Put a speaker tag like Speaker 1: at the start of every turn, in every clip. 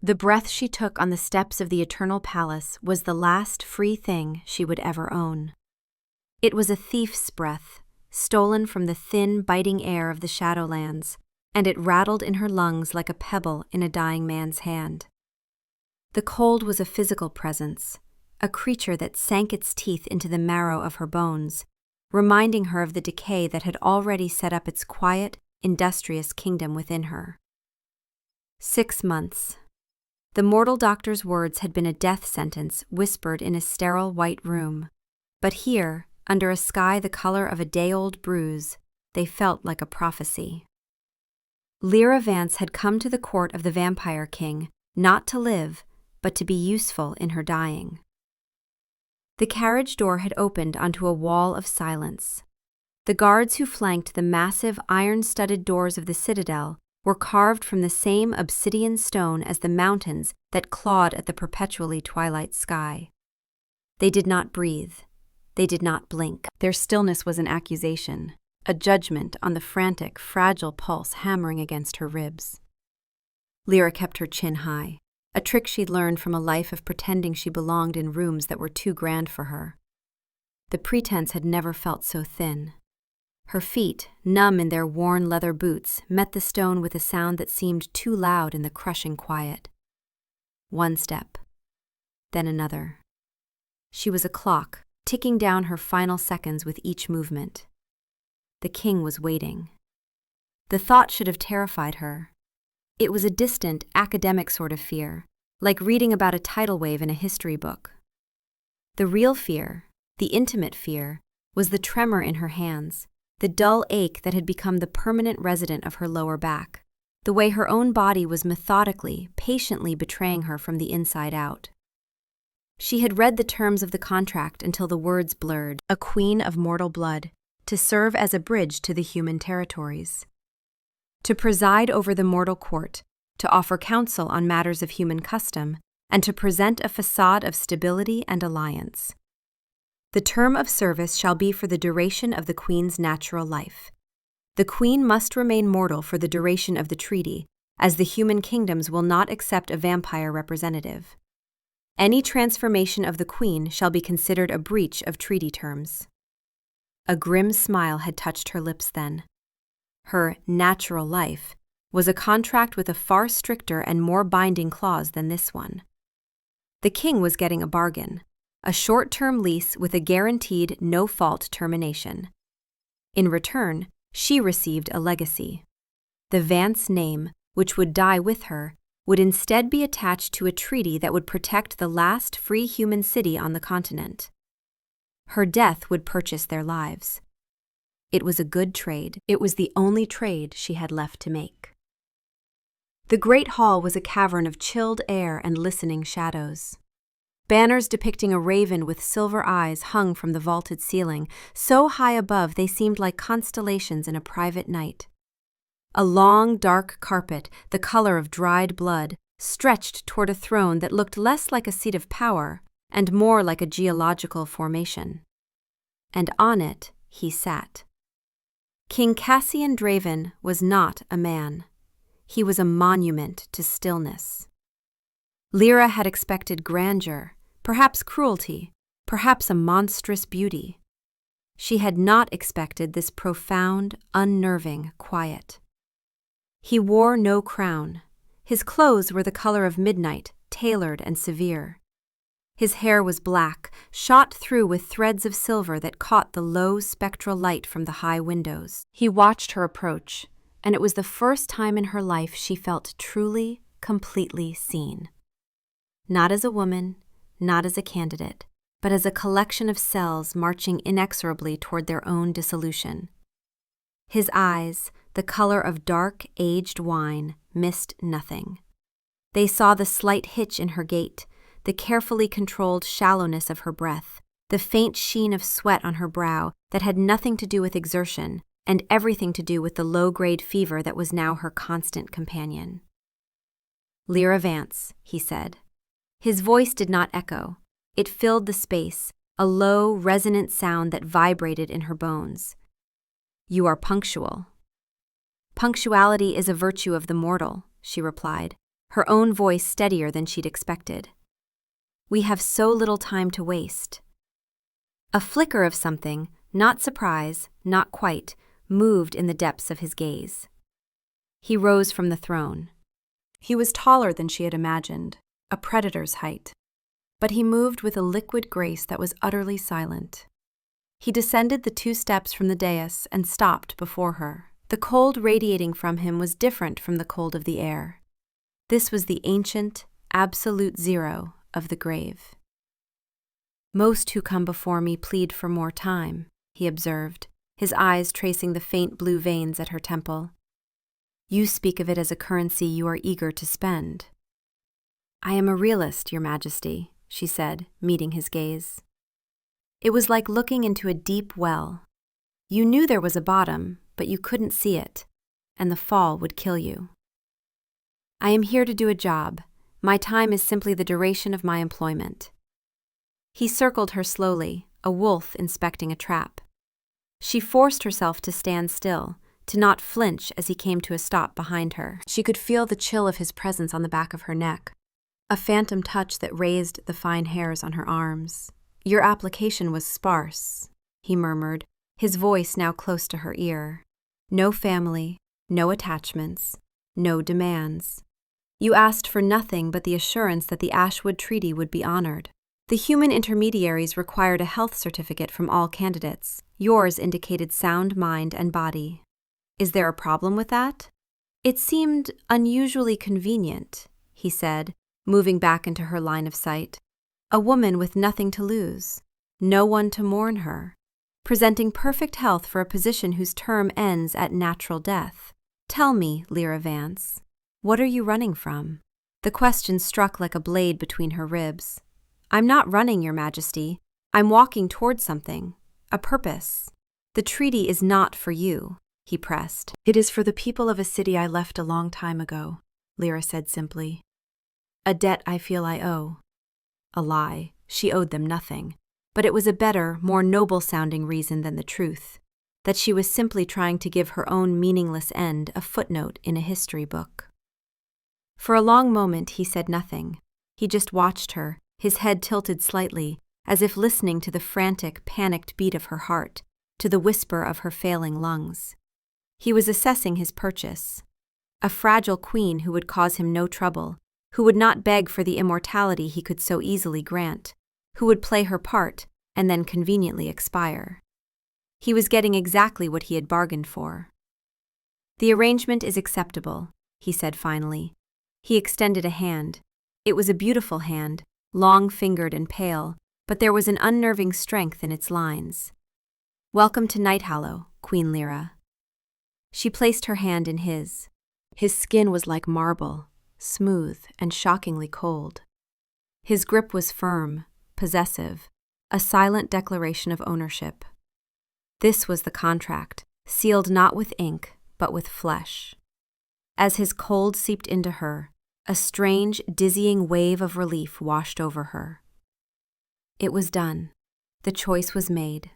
Speaker 1: The breath she took on the steps of the Eternal Palace was the last free thing she would ever own. It was a thief's breath, stolen from the thin, biting air of the Shadowlands, and it rattled in her lungs like a pebble in a dying man's hand. The cold was a physical presence, a creature that sank its teeth into the marrow of her bones, reminding her of the decay that had already set up its quiet, industrious kingdom within her. 6 months. The mortal doctor's words had been a death sentence whispered in a sterile white room, but here, under a sky the color of a day-old bruise, they felt like a prophecy. Lyra Vance had come to the court of the Vampire King, not to live, but to be useful in her dying. The carriage door had opened onto a wall of silence. The guards who flanked the massive iron-studded doors of the citadel were carved from the same obsidian stone as the mountains that clawed at the perpetually twilight sky. They did not breathe. They did not blink. Their stillness was an accusation, a judgment on the frantic, fragile pulse hammering against her ribs. Lyra kept her chin high, a trick she'd learned from a life of pretending she belonged in rooms that were too grand for her. The pretense had never felt so thin. Her feet, numb in their worn leather boots, met the stone with a sound that seemed too loud in the crushing quiet. One step, then another. She was a clock, ticking down her final seconds with each movement. The king was waiting. The thought should have terrified her. It was a distant, academic sort of fear, like reading about a tidal wave in a history book. The real fear, the intimate fear, was the tremor in her hands, the dull ache that had become the permanent resident of her lower back, the way her own body was methodically, patiently betraying her from the inside out. She had read the terms of the contract until the words blurred, a queen of mortal blood, to serve as a bridge to the human territories. To preside over the mortal court, to offer counsel on matters of human custom, and to present a facade of stability and alliance. The term of service shall be for the duration of the queen's natural life. The queen must remain mortal for the duration of the treaty, as the human kingdoms will not accept a vampire representative. Any transformation of the queen shall be considered a breach of treaty terms. A grim smile had touched her lips then. Her natural life was a contract with a far stricter and more binding clause than this one. The king was getting a bargain, a short-term lease with a guaranteed no-fault termination. In return, she received a legacy. The Vance name, which would die with her, would instead be attached to a treaty that would protect the last free human city on the continent. Her death would purchase their lives. It was a good trade. It was the only trade she had left to make. The great hall was a cavern of chilled air and listening shadows. Banners depicting a raven with silver eyes hung from the vaulted ceiling, so high above they seemed like constellations in a private night. A long, dark carpet, the color of dried blood, stretched toward a throne that looked less like a seat of power and more like a geological formation. And on it he sat. King Cassian Draven was not a man. He was a monument to stillness. Lyra had expected grandeur, perhaps cruelty, perhaps a monstrous beauty. She had not expected this profound, unnerving quiet. He wore no crown. His clothes were the color of midnight, tailored and severe. His hair was black, shot through with threads of silver that caught the low spectral light from the high windows. He watched her approach, and it was the first time in her life she felt truly, completely seen. Not as a woman, not as a candidate, but as a collection of cells marching inexorably toward their own dissolution. His eyes, the color of dark, aged wine, missed nothing. They saw the slight hitch in her gait, the carefully controlled shallowness of her breath, the faint sheen of sweat on her brow that had nothing to do with exertion and everything to do with the low-grade fever that was now her constant companion. "Lyra Vance," he said. His voice did not echo. It filled the space, a low, resonant sound that vibrated in her bones. "You are punctual." "Punctuality is a virtue of the mortal," she replied, her own voice steadier than she'd expected. "We have so little time to waste." A flicker of something, not surprise, not quite, moved in the depths of his gaze. He rose from the throne. He was taller than she had imagined, a predator's height. But he moved with a liquid grace that was utterly silent. He descended the 2 steps from the dais and stopped before her. The cold radiating from him was different from the cold of the air. This was the ancient, absolute zero of the grave. "Most who come before me plead for more time," he observed, his eyes tracing the faint blue veins at her temple. "You speak of it as a currency you are eager to spend." "I am a realist, Your Majesty," she said, meeting his gaze. It was like looking into a deep well. You knew there was a bottom, but you couldn't see it, and the fall would kill you. "I am here to do a job. My time is simply the duration of my employment." He circled her slowly, a wolf inspecting a trap. She forced herself to stand still, to not flinch as he came to a stop behind her. She could feel the chill of his presence on the back of her neck, a phantom touch that raised the fine hairs on her arms. "Your application was sparse," he murmured, his voice now close to her ear. "No family, no attachments, no demands. You asked for nothing but the assurance that the Ashwood Treaty would be honored. The human intermediaries required a health certificate from all candidates. Yours indicated sound mind and body. Is there a problem with that?" "It seemed unusually convenient," he said, moving back into her line of sight. "A woman with nothing to lose, no one to mourn her, presenting perfect health for a position whose term ends at natural death. Tell me, Lyra Vance, what are you running from?" The question struck like a blade between her ribs. "I'm not running, Your Majesty. I'm walking towards something, a purpose. The treaty is not for you," he pressed. "It is for the people of a city I left a long time ago," Lyra said simply. "A debt I feel I owe." A lie. She owed them nothing. But it was a better, more noble-sounding reason than the truth, that she was simply trying to give her own meaningless end a footnote in a history book. For a long moment he said nothing. He just watched her, his head tilted slightly, as if listening to the frantic, panicked beat of her heart, to the whisper of her failing lungs. He was assessing his purchase. A fragile queen who would cause him no trouble, who would not beg for the immortality he could so easily grant, who would play her part and then conveniently expire. He was getting exactly what he had bargained for. "The arrangement is acceptable," he said finally. He extended a hand. It was a beautiful hand, long-fingered and pale, but there was an unnerving strength in its lines. "Welcome to Nighthallow, Queen Lyra." She placed her hand in his. His skin was like marble, smooth and shockingly cold. His grip was firm, possessive, a silent declaration of ownership. This was the contract, sealed not with ink, but with flesh. As his cold seeped into her, a strange, dizzying wave of relief washed over her. It was done. The choice was made.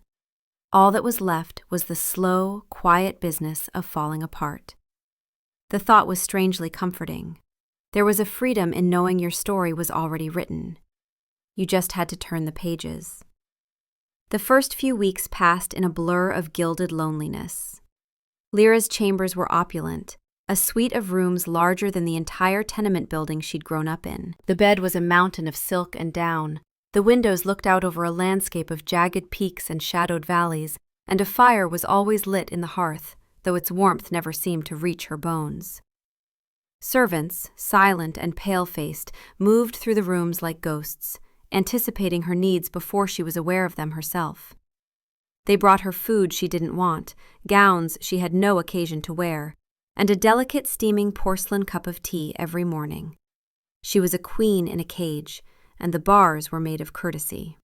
Speaker 1: All that was left was the slow, quiet business of falling apart. The thought was strangely comforting. There was a freedom in knowing your story was already written. You just had to turn the pages. The first few weeks passed in a blur of gilded loneliness. Lyra's chambers were opulent, a suite of rooms larger than the entire tenement building she'd grown up in. The bed was a mountain of silk and down. The windows looked out over a landscape of jagged peaks and shadowed valleys, and a fire was always lit in the hearth, though its warmth never seemed to reach her bones. Servants, silent and pale-faced, moved through the rooms like ghosts, anticipating her needs before she was aware of them herself. They brought her food she didn't want, gowns she had no occasion to wear, and a delicate steaming porcelain cup of tea every morning. She was a queen in a cage, and the bars were made of courtesy.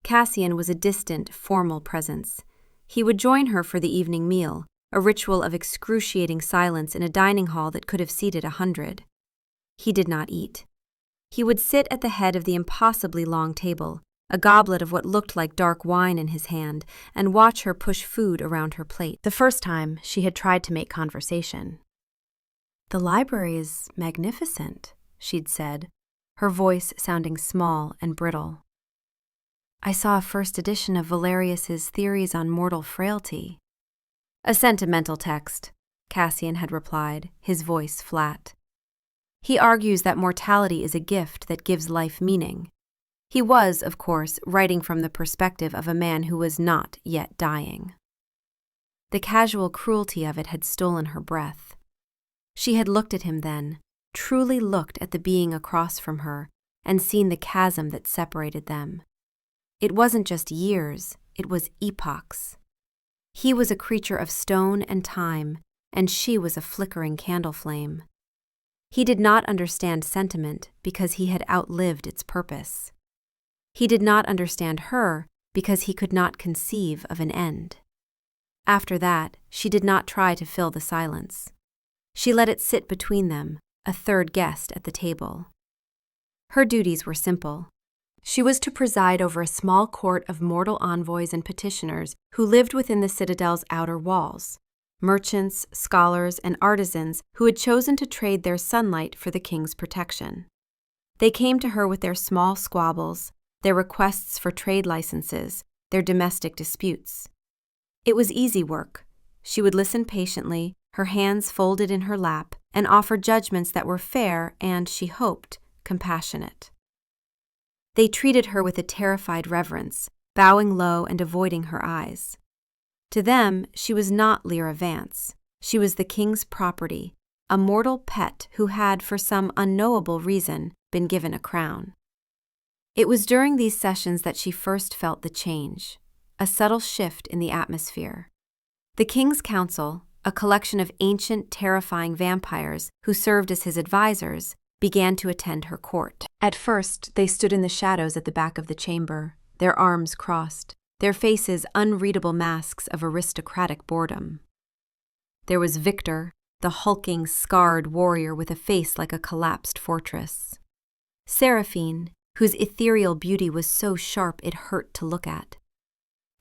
Speaker 1: Cassian was a distant, formal presence. He would join her for the evening meal, a ritual of excruciating silence in a dining hall that could have seated 100. He did not eat. He would sit at the head of the impossibly long table, a goblet of what looked like dark wine in his hand, and watch her push food around her plate. The first time, she had tried to make conversation. "The library is magnificent," she'd said, her voice sounding small and brittle. "I saw a first edition of Valerius's Theories on Mortal Frailty." "A sentimental text," Cassian had replied, his voice flat. "He argues that mortality is a gift that gives life meaning." He was, of course, writing from the perspective of a man who was not yet dying. The casual cruelty of it had stolen her breath. She had looked at him then, truly looked at the being across from her, and seen the chasm that separated them. It wasn't just years, it was epochs. He was a creature of stone and time, and she was a flickering candle flame. He did not understand sentiment because he had outlived its purpose. He did not understand her because he could not conceive of an end. After that, she did not try to fill the silence. She let it sit between them, a third guest at the table. Her duties were simple. She was to preside over a small court of mortal envoys and petitioners who lived within the citadel's outer walls, merchants, scholars, and artisans who had chosen to trade their sunlight for the king's protection. They came to her with their small squabbles, their requests for trade licenses, their domestic disputes. It was easy work. She would listen patiently, her hands folded in her lap, and offer judgments that were fair and, she hoped, compassionate. They treated her with a terrified reverence, bowing low and avoiding her eyes. To them, she was not Lyra Vance. She was the king's property, a mortal pet who had, for some unknowable reason, been given a crown. It was during these sessions that she first felt the change, a subtle shift in the atmosphere. The King's Council, a collection of ancient, terrifying vampires who served as his advisors, began to attend her court. At first, they stood in the shadows at the back of the chamber, their arms crossed, their faces unreadable masks of aristocratic boredom. There was Victor, the hulking, scarred warrior with a face like a collapsed fortress. Seraphine, whose ethereal beauty was so sharp it hurt to look at.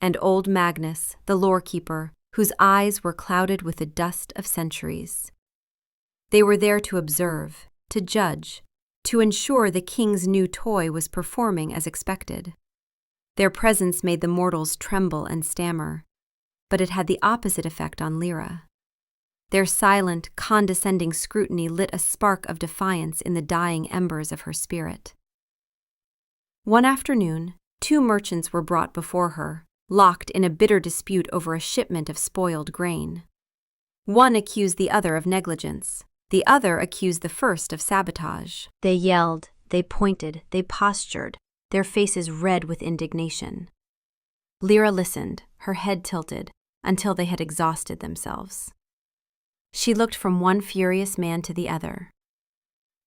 Speaker 1: And old Magnus, the lore-keeper, whose eyes were clouded with the dust of centuries. They were there to observe, to judge, to ensure the king's new toy was performing as expected. Their presence made the mortals tremble and stammer, but it had the opposite effect on Lyra. Their silent, condescending scrutiny lit a spark of defiance in the dying embers of her spirit. One afternoon, 2 merchants were brought before her, locked in a bitter dispute over a shipment of spoiled grain. One accused the other of negligence. The other accused the first of sabotage. They yelled, they pointed, they postured, their faces red with indignation. Lyra listened, her head tilted, until they had exhausted themselves. She looked from one furious man to the other.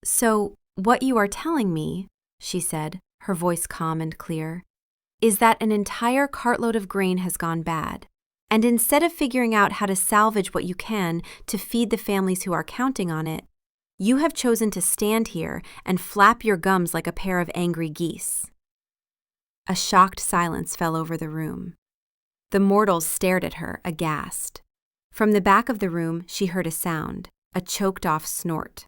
Speaker 1: "So, what you are telling me," she said, her voice calm and clear, "is that an entire cartload of grain has gone bad, and instead of figuring out how to salvage what you can to feed the families who are counting on it, you have chosen to stand here and flap your gums like a pair of angry geese." A shocked silence fell over the room. The mortals stared at her, aghast. From the back of the room, she heard a sound, a choked-off snort.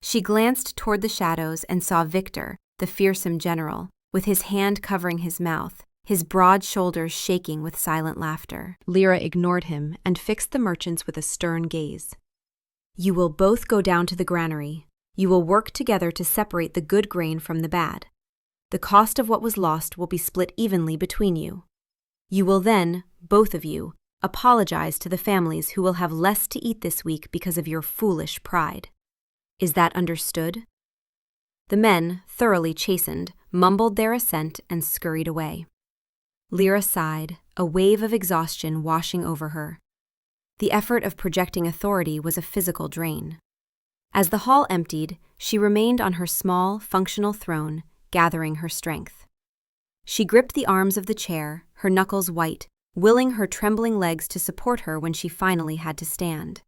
Speaker 1: She glanced toward the shadows and saw Victor, the fearsome general, with his hand covering his mouth, his broad shoulders shaking with silent laughter. Lyra ignored him and fixed the merchants with a stern gaze. "You will both go down to the granary. You will work together to separate the good grain from the bad. The cost of what was lost will be split evenly between you. You will then, both of you, apologize to the families who will have less to eat this week because of your foolish pride. Is that understood?" The men, thoroughly chastened, mumbled their assent and scurried away. Lyra sighed, a wave of exhaustion washing over her. The effort of projecting authority was a physical drain. As the hall emptied, she remained on her small, functional throne, gathering her strength. She gripped the arms of the chair, her knuckles white, willing her trembling legs to support her when she finally had to stand.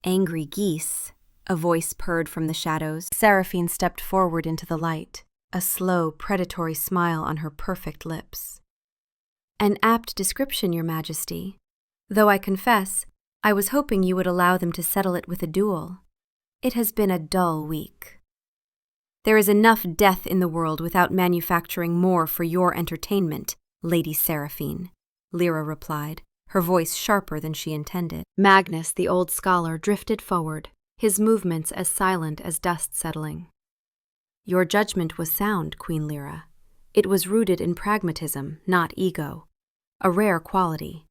Speaker 1: "Angry geese," a voice purred from the shadows. Seraphine stepped forward into the light, a slow, predatory smile on her perfect lips. "An apt description, Your Majesty. Though I confess, I was hoping you would allow them to settle it with a duel. It has been a dull week. There is enough death in the world without manufacturing more for your entertainment, Lady Seraphine, Lyra replied, her voice sharper than she intended. Magnus, the old scholar, drifted forward, his movements as silent as dust settling. Your judgment was sound, Queen Lyra. It was rooted in pragmatism, not ego, a rare quality.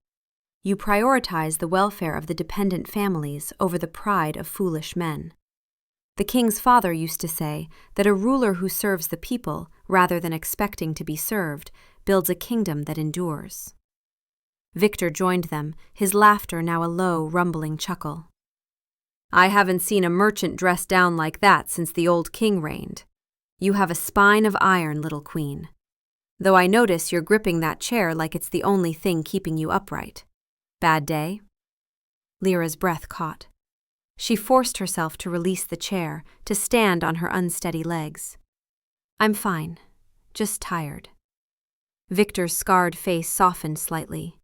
Speaker 1: You prioritize the welfare of the dependent families over the pride of foolish men. The king's father used to say that a ruler who serves the people, rather than expecting to be served, builds a kingdom that endures. Victor joined them, his laughter now a low, rumbling chuckle. I haven't seen a merchant dressed down like that since the old king reigned. You have a spine of iron, little queen. Though I notice you're gripping that chair like it's the only thing keeping you upright. Bad day? Lyra's breath caught. She forced herself to release the chair, to stand on her unsteady legs. I'm fine, just tired. Victor's scarred face softened slightly.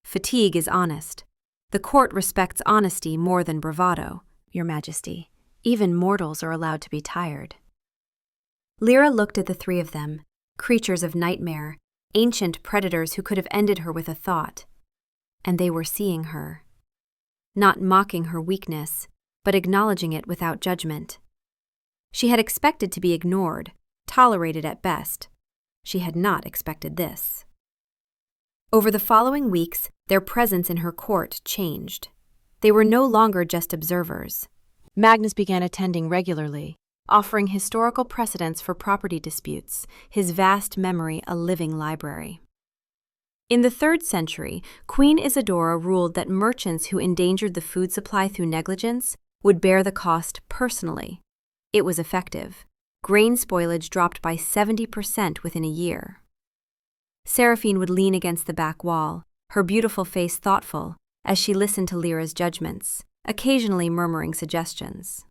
Speaker 1: Fatigue is honest. The court respects honesty more than bravado, Your Majesty. Even mortals are allowed to be tired. Lyra looked at the three of them, creatures of nightmare, ancient predators who could have ended her with a thought. And they were seeing her. Not mocking her weakness, but acknowledging it without judgment. She had expected to be ignored, tolerated at best. She had not expected this. Over the following weeks, their presence in her court changed. They were no longer just observers. Magnus began attending regularly, offering historical precedents for property disputes, his vast memory a living library. In the 3rd century, Queen Isadora ruled that merchants who endangered the food supply through negligence would bear the cost personally. It was effective. Grain spoilage dropped by 70% within a year. Seraphine would lean against the back wall, her beautiful face thoughtful, as she listened to Lyra's judgments, occasionally murmuring suggestions.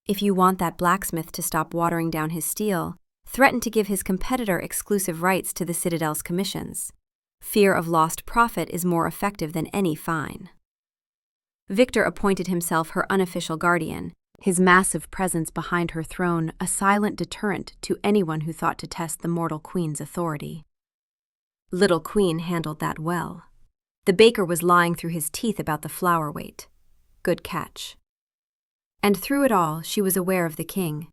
Speaker 1: If you want that blacksmith to stop watering down his steel, threaten to give his competitor exclusive rights to the Citadel's commissions. Fear of lost profit is more effective than any fine. Victor appointed himself her unofficial guardian, his massive presence behind her throne a silent deterrent to anyone who thought to test the mortal queen's authority. Little Queen handled that well. The baker was lying through his teeth about the flour weight. Good catch. And through it all, she was aware of the king.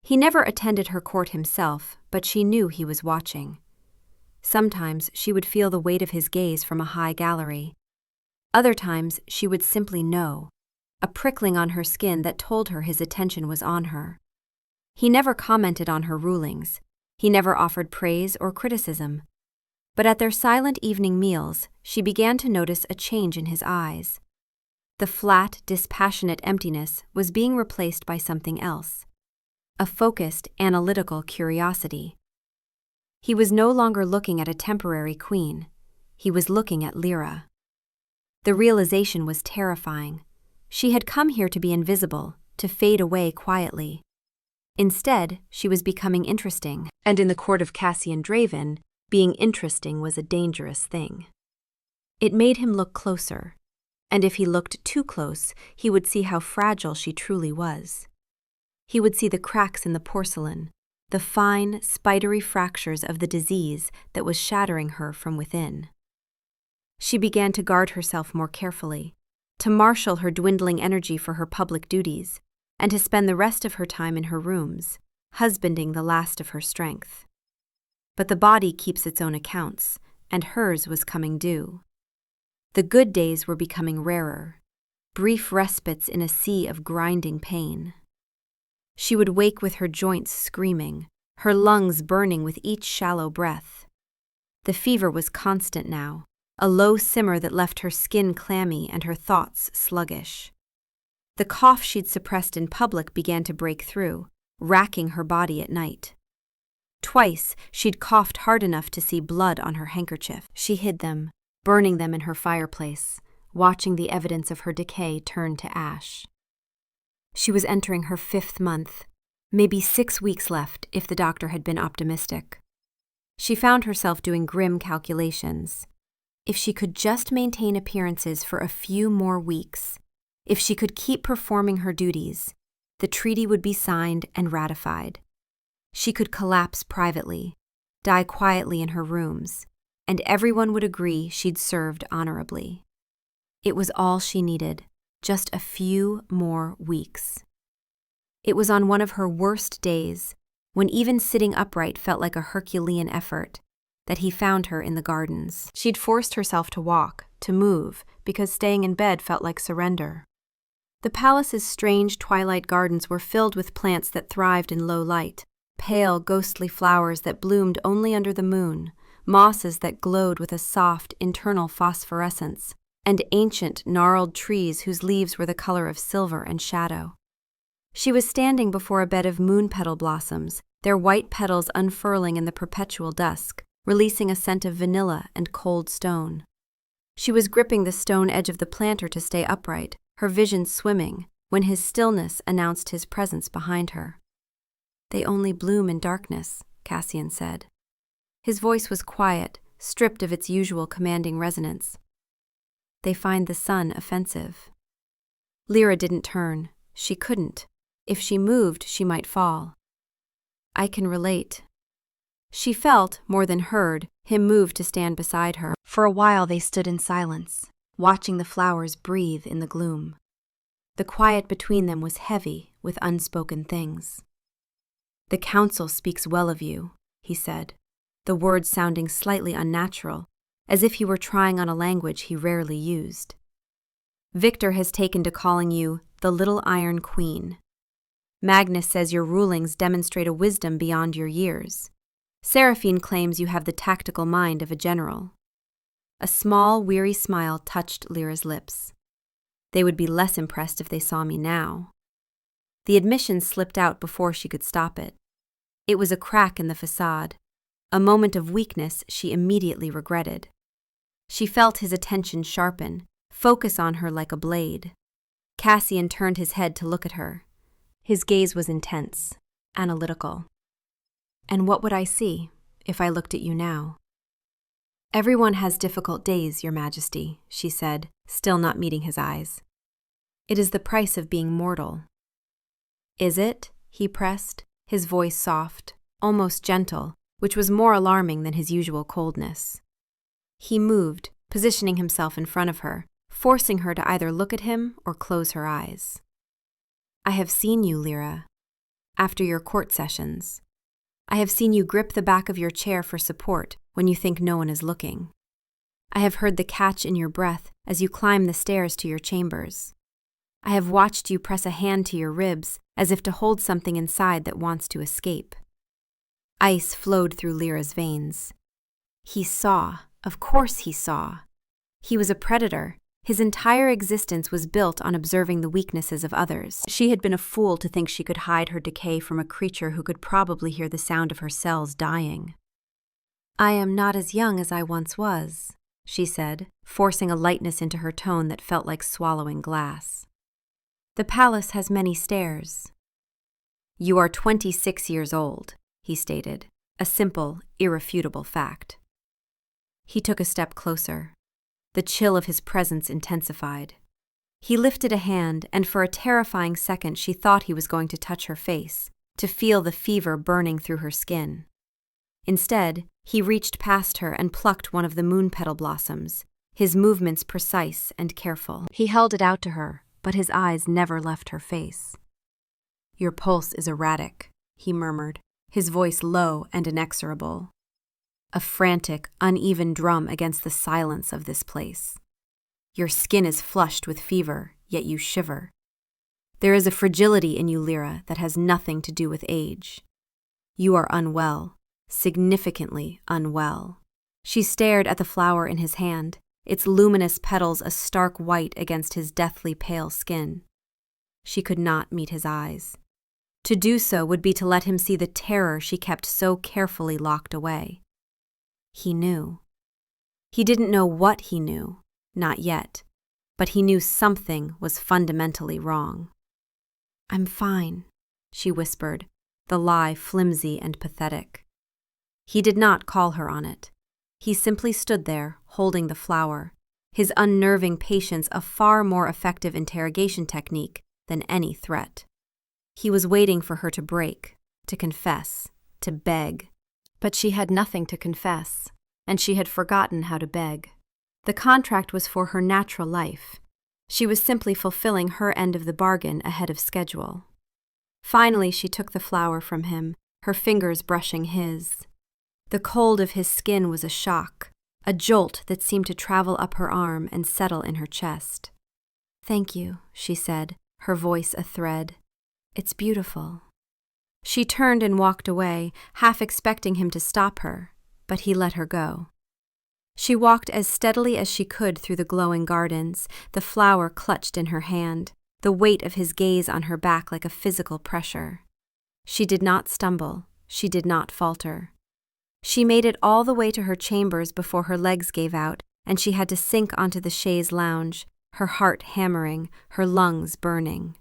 Speaker 1: He never attended her court himself, but she knew he was watching. Sometimes she would feel the weight of his gaze from a high gallery. Other times she would simply know, a prickling on her skin that told her his attention was on her. He never commented on her rulings. He never offered praise or criticism. But at their silent evening meals, she began to notice a change in his eyes. The flat, dispassionate emptiness was being replaced by something else. A focused, analytical curiosity. He was no longer looking at a temporary queen. He was looking at Lyra. The realization was terrifying. She had come here to be invisible, to fade away quietly. Instead, she was becoming interesting, and in the court of Cassian Draven, being interesting was a dangerous thing. It made him look closer, and if he looked too close, he would see how fragile she truly was. He would see the cracks in the porcelain, the fine, spidery fractures of the disease that was shattering her from within. She began to guard herself more carefully, to marshal her dwindling energy for her public duties, and to spend the rest of her time in her rooms, husbanding the last of her strength. But the body keeps its own accounts, and hers was coming due. The good days were becoming rarer, brief respites in a sea of grinding pain. She would wake with her joints screaming, her lungs burning with each shallow breath. The fever was constant now, a low simmer that left her skin clammy and her thoughts sluggish. The cough she'd suppressed in public began to break through, racking her body at night. Twice, she'd coughed hard enough to see blood on her handkerchief. She hid them, burning them in her fireplace, watching the evidence of her decay turn to ash. She was entering her 5th month, maybe 6 weeks left if the doctor had been optimistic. She found herself doing grim calculations. If she could just maintain appearances for a few more weeks, If she could keep performing her duties, the treaty would be signed and ratified. She could collapse privately, die quietly in her rooms, and everyone would agree she'd served honorably. It was all she needed, just a few more weeks. It was on one of her worst days, when even sitting upright felt like a Herculean effort, that he found her in the gardens. She'd forced herself to walk, to move, because staying in bed felt like surrender. The palace's strange twilight gardens were filled with plants that thrived in low light, pale, ghostly flowers that bloomed only under the moon, mosses that glowed with a soft, internal phosphorescence, and ancient, gnarled trees whose leaves were the color of silver and shadow. She was standing before a bed of moon petal blossoms, their white petals unfurling in the perpetual dusk, releasing a scent of vanilla and cold stone. She was gripping the stone edge of the planter to stay upright, her vision swimming, when his stillness announced his presence behind her. "They only bloom in darkness," Cassian said. His voice was quiet, stripped of its usual commanding resonance. "They find the sun offensive." Lyra didn't turn. She couldn't. If she moved, she might fall. "I can relate." She felt, more than heard, him move to stand beside her. For a while they stood in silence, watching the flowers breathe in the gloom. The quiet between them was heavy with unspoken things. "The council speaks well of you," he said, the words sounding slightly unnatural, as if he were trying on a language he rarely used. "Victor has taken to calling you the Little Iron Queen. Magnus says your rulings demonstrate a wisdom beyond your years. Seraphine claims you have the tactical mind of a general." A small, weary smile touched Lyra's lips. "They would be less impressed if they saw me now." The admission slipped out before she could stop it. It was a crack in the facade, a moment of weakness she immediately regretted. She felt his attention sharpen, focus on her like a blade. Cassian turned his head to look at her. His gaze was intense, analytical. "And what would I see if I looked at you now?" "Everyone has difficult days, Your Majesty," she said, still not meeting his eyes. "It is the price of being mortal." "Is it?" he pressed, his voice soft, almost gentle, which was more alarming than his usual coldness. He moved, positioning himself in front of her, forcing her to either look at him or close her eyes. "I have seen you, Lyra, after your court sessions. I have seen you grip the back of your chair for support when you think no one is looking. I have heard the catch in your breath as you climb the stairs to your chambers. I have watched you press a hand to your ribs as if to hold something inside that wants to escape." Ice flowed through Lyra's veins. He saw, of course he saw. He was a predator. His entire existence was built on observing the weaknesses of others. She had been a fool to think she could hide her decay from a creature who could probably hear the sound of her cells dying. "I am not as young as I once was," she said, forcing a lightness into her tone that felt like swallowing glass. "The palace has many stairs." "You are 26 years old," he stated, a simple, irrefutable fact. He took a step closer. The chill of his presence intensified. He lifted a hand, and for a terrifying second she thought he was going to touch her face, to feel the fever burning through her skin. Instead, he reached past her and plucked one of the moon petal blossoms, his movements precise and careful. He held it out to her, but his eyes never left her face. "Your pulse is erratic," he murmured, his voice low and inexorable. A frantic, uneven drum against the silence of this place. "Your skin is flushed with fever, yet you shiver. There is a fragility in you, Lyra, that has nothing to do with age. You are unwell, significantly unwell." She stared at the flower in his hand, its luminous petals a stark white against his deathly pale skin. She could not meet his eyes. To do so would be to let him see the terror she kept so carefully locked away. He knew. He didn't know what he knew, not yet, but he knew something was fundamentally wrong. "I'm fine," she whispered, the lie flimsy and pathetic. He did not call her on it. He simply stood there, holding the flower, his unnerving patience a far more effective interrogation technique than any threat. He was waiting for her to break, to confess, to beg. But she had nothing to confess, and she had forgotten how to beg. The contract was for her natural life. She was simply fulfilling her end of the bargain ahead of schedule. Finally, she took the flower from him, her fingers brushing his. The cold of his skin was a shock, a jolt that seemed to travel up her arm and settle in her chest. "Thank you," she said, her voice a thread. "It's beautiful." She turned and walked away, half expecting him to stop her, but he let her go. She walked as steadily as she could through the glowing gardens, the flower clutched in her hand, the weight of his gaze on her back like a physical pressure. She did not stumble, she did not falter. She made it all the way to her chambers before her legs gave out, and she had to sink onto the chaise lounge, her heart hammering, her lungs burning.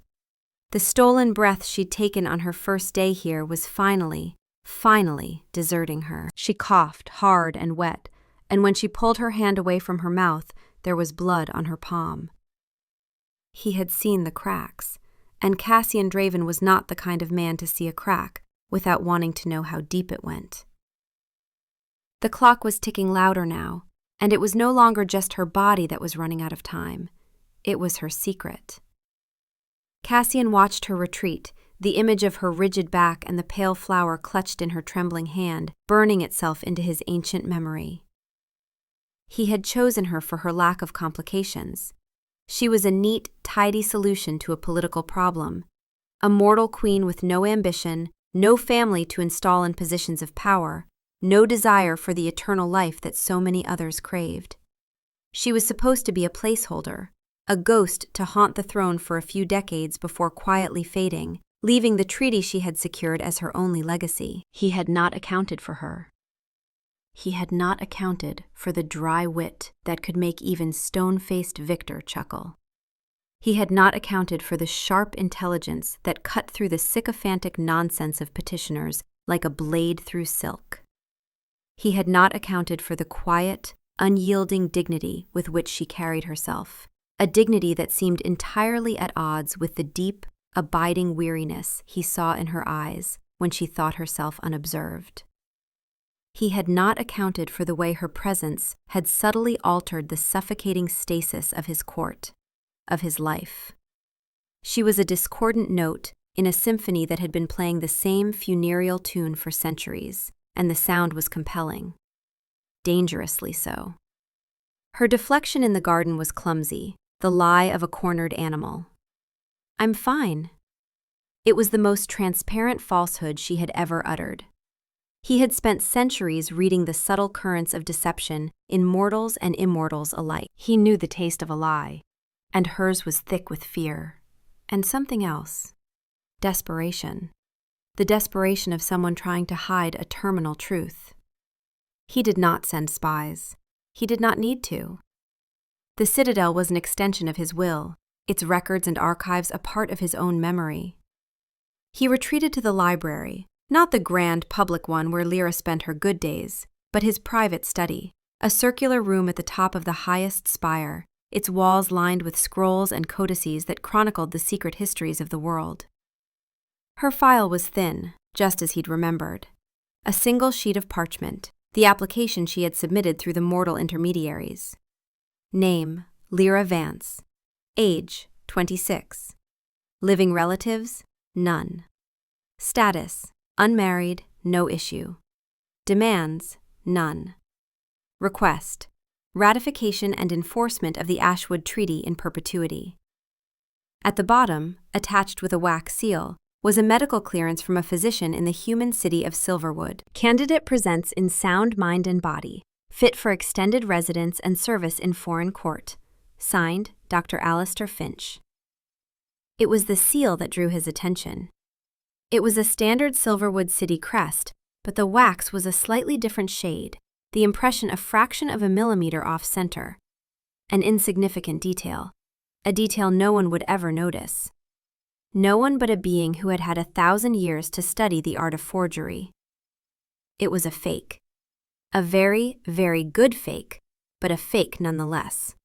Speaker 1: The stolen breath she'd taken on her first day here was finally deserting her. She coughed, hard and wet, and when she pulled her hand away from her mouth, there was blood on her palm. He had seen the cracks, and Cassian Draven was not the kind of man to see a crack without wanting to know how deep it went. The clock was ticking louder now, and it was no longer just her body that was running out of time. It was her secret. Cassian watched her retreat, the image of her rigid back and the pale flower clutched in her trembling hand, burning itself into his ancient memory. He had chosen her for her lack of complications. She was a neat, tidy solution to a political problem. A mortal queen with no ambition, no family to install in positions of power, no desire for the eternal life that so many others craved. She was supposed to be a placeholder, a ghost to haunt the throne for a few decades before quietly fading, leaving the treaty she had secured as her only legacy. He had not accounted for her. He had not accounted for the dry wit that could make even stone-faced Victor chuckle. He had not accounted for the sharp intelligence that cut through the sycophantic nonsense of petitioners like a blade through silk. He had not accounted for the quiet, unyielding dignity with which she carried herself, a dignity that seemed entirely at odds with the deep, abiding weariness he saw in her eyes when she thought herself unobserved. He had not accounted for the way her presence had subtly altered the suffocating stasis of his court, of his life. She was a discordant note in a symphony that had been playing the same funereal tune for centuries, and the sound was compelling. Dangerously so. Her deflection in the garden was clumsy, the lie of a cornered animal. "I'm fine." It was the most transparent falsehood she had ever uttered. He had spent centuries reading the subtle currents of deception in mortals and immortals alike. He knew the taste of a lie, and hers was thick with fear. And something else. Desperation. The desperation of someone trying to hide a terminal truth. He did not send spies. He did not need to. The Citadel was an extension of his will, its records and archives a part of his own memory. He retreated to the library, not the grand public one where Lyra spent her good days, but his private study, a circular room at the top of the highest spire, its walls lined with scrolls and codices that chronicled the secret histories of the world. Her file was thin, just as he'd remembered. A single sheet of parchment, the application she had submitted through the mortal intermediaries. Name, Lyra Vance. Age, 26. Living relatives, none. Status, unmarried, no issue. Demands, none. Request, ratification and enforcement of the Ashwood Treaty in perpetuity. At the bottom, attached with a wax seal, was a medical clearance from a physician in the human city of Silverwood. Candidate presents in sound mind and body, fit for extended residence and service in foreign court. Signed, Dr. Alistair Finch. It was the seal that drew his attention. It was a standard Silverwood city crest, but the wax was a slightly different shade, the impression a fraction of a millimeter off-center. An insignificant detail, a detail no one would ever notice. No one but a being who had had 1,000 years to study the art of forgery. It was a fake. A very, very good fake, but a fake nonetheless.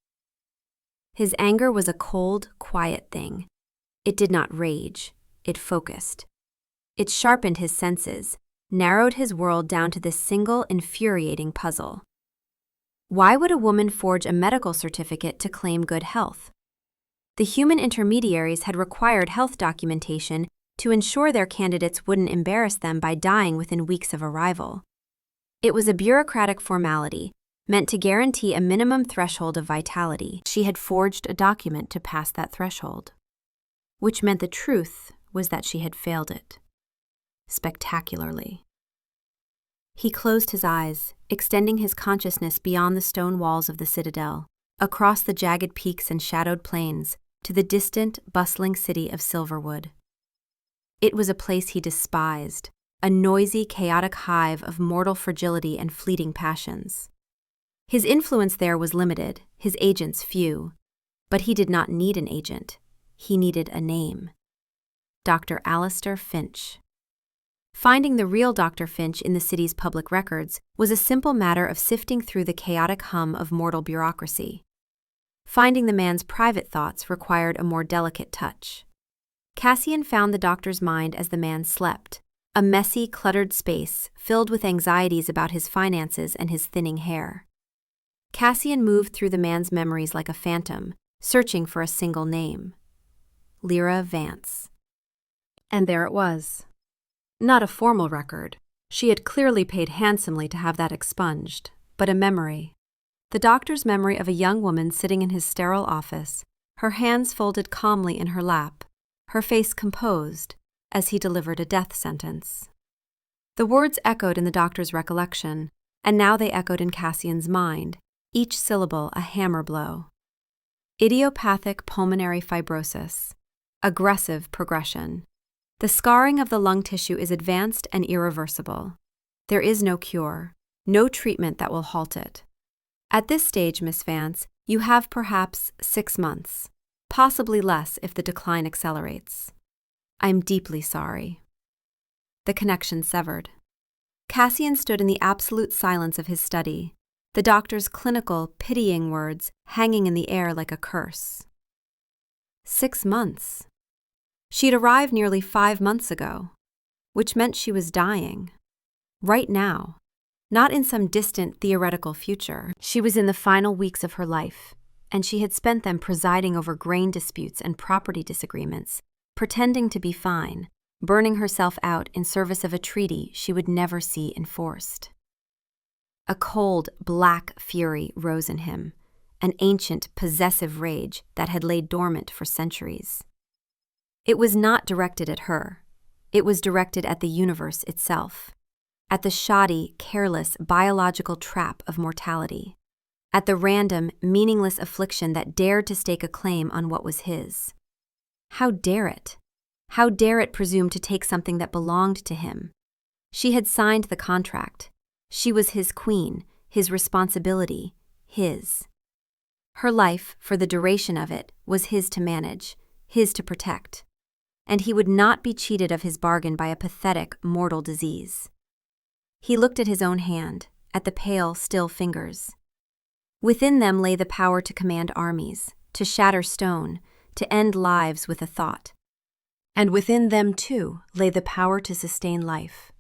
Speaker 1: His anger was a cold, quiet thing. It did not rage, it focused. It sharpened his senses, narrowed his world down to this single, infuriating puzzle. Why would a woman forge a medical certificate to claim good health? The human intermediaries had required health documentation to ensure their candidates wouldn't embarrass them by dying within weeks of arrival. It was a bureaucratic formality, meant to guarantee a minimum threshold of vitality. She had forged a document to pass that threshold, which meant the truth was that she had failed it. Spectacularly. He closed his eyes, extending his consciousness beyond the stone walls of the citadel, across the jagged peaks and shadowed plains, to the distant, bustling city of Silverwood. It was a place he despised, a noisy, chaotic hive of mortal fragility and fleeting passions. His influence there was limited, his agents few, but he did not need an agent. He needed a name. Dr. Alistair Finch. Finding the real Dr. Finch in the city's public records was a simple matter of sifting through the chaotic hum of mortal bureaucracy. Finding the man's private thoughts required a more delicate touch. Cassian found the doctor's mind as the man slept, a messy, cluttered space filled with anxieties about his finances and his thinning hair. Cassian moved through the man's memories like a phantom, searching for a single name. Lyra Vance. And there it was. Not a formal record. She had clearly paid handsomely to have that expunged, but a memory. The doctor's memory of a young woman sitting in his sterile office, her hands folded calmly in her lap, her face composed, as he delivered a death sentence. The words echoed in the doctor's recollection, and now they echoed in Cassian's mind, each syllable a hammer blow. Idiopathic pulmonary fibrosis. Aggressive progression. The scarring of the lung tissue is advanced and irreversible. There is no cure, no treatment that will halt it. At this stage, Miss Vance, you have perhaps 6 months, possibly less if the decline accelerates. I'm deeply sorry. The connection severed. Cassian stood in the absolute silence of his study, the doctor's clinical, pitying words hanging in the air like a curse. 6 months. She'd arrived nearly 5 months ago, which meant she was dying. Right now. Not in some distant theoretical future. She was in the final weeks of her life, and she had spent them presiding over grain disputes and property disagreements, pretending to be fine, burning herself out in service of a treaty she would never see enforced. A cold, black fury rose in him, an ancient, possessive rage that had laid dormant for centuries. It was not directed at her. It was directed at the universe itself, at the shoddy, careless, biological trap of mortality, at the random, meaningless affliction that dared to stake a claim on what was his. How dare it? How dare it presume to take something that belonged to him? She had signed the contract. She was his queen, his responsibility, his. Her life, for the duration of it, was his to manage, his to protect. And he would not be cheated of his bargain by a pathetic, mortal disease. He looked at his own hand, at the pale, still fingers. Within them lay the power to command armies, to shatter stone, to end lives with a thought. And within them, too, lay the power to sustain life,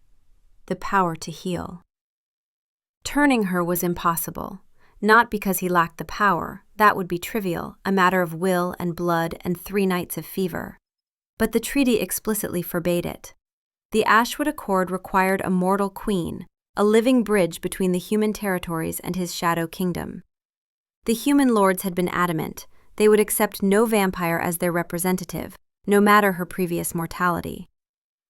Speaker 1: the power to heal. Turning her was impossible, not because he lacked the power, that would be trivial, a matter of will and blood and 3 nights of fever. But the treaty explicitly forbade it. The Ashwood Accord required a mortal queen, a living bridge between the human territories and his shadow kingdom. The human lords had been adamant. They would accept no vampire as their representative, no matter her previous mortality.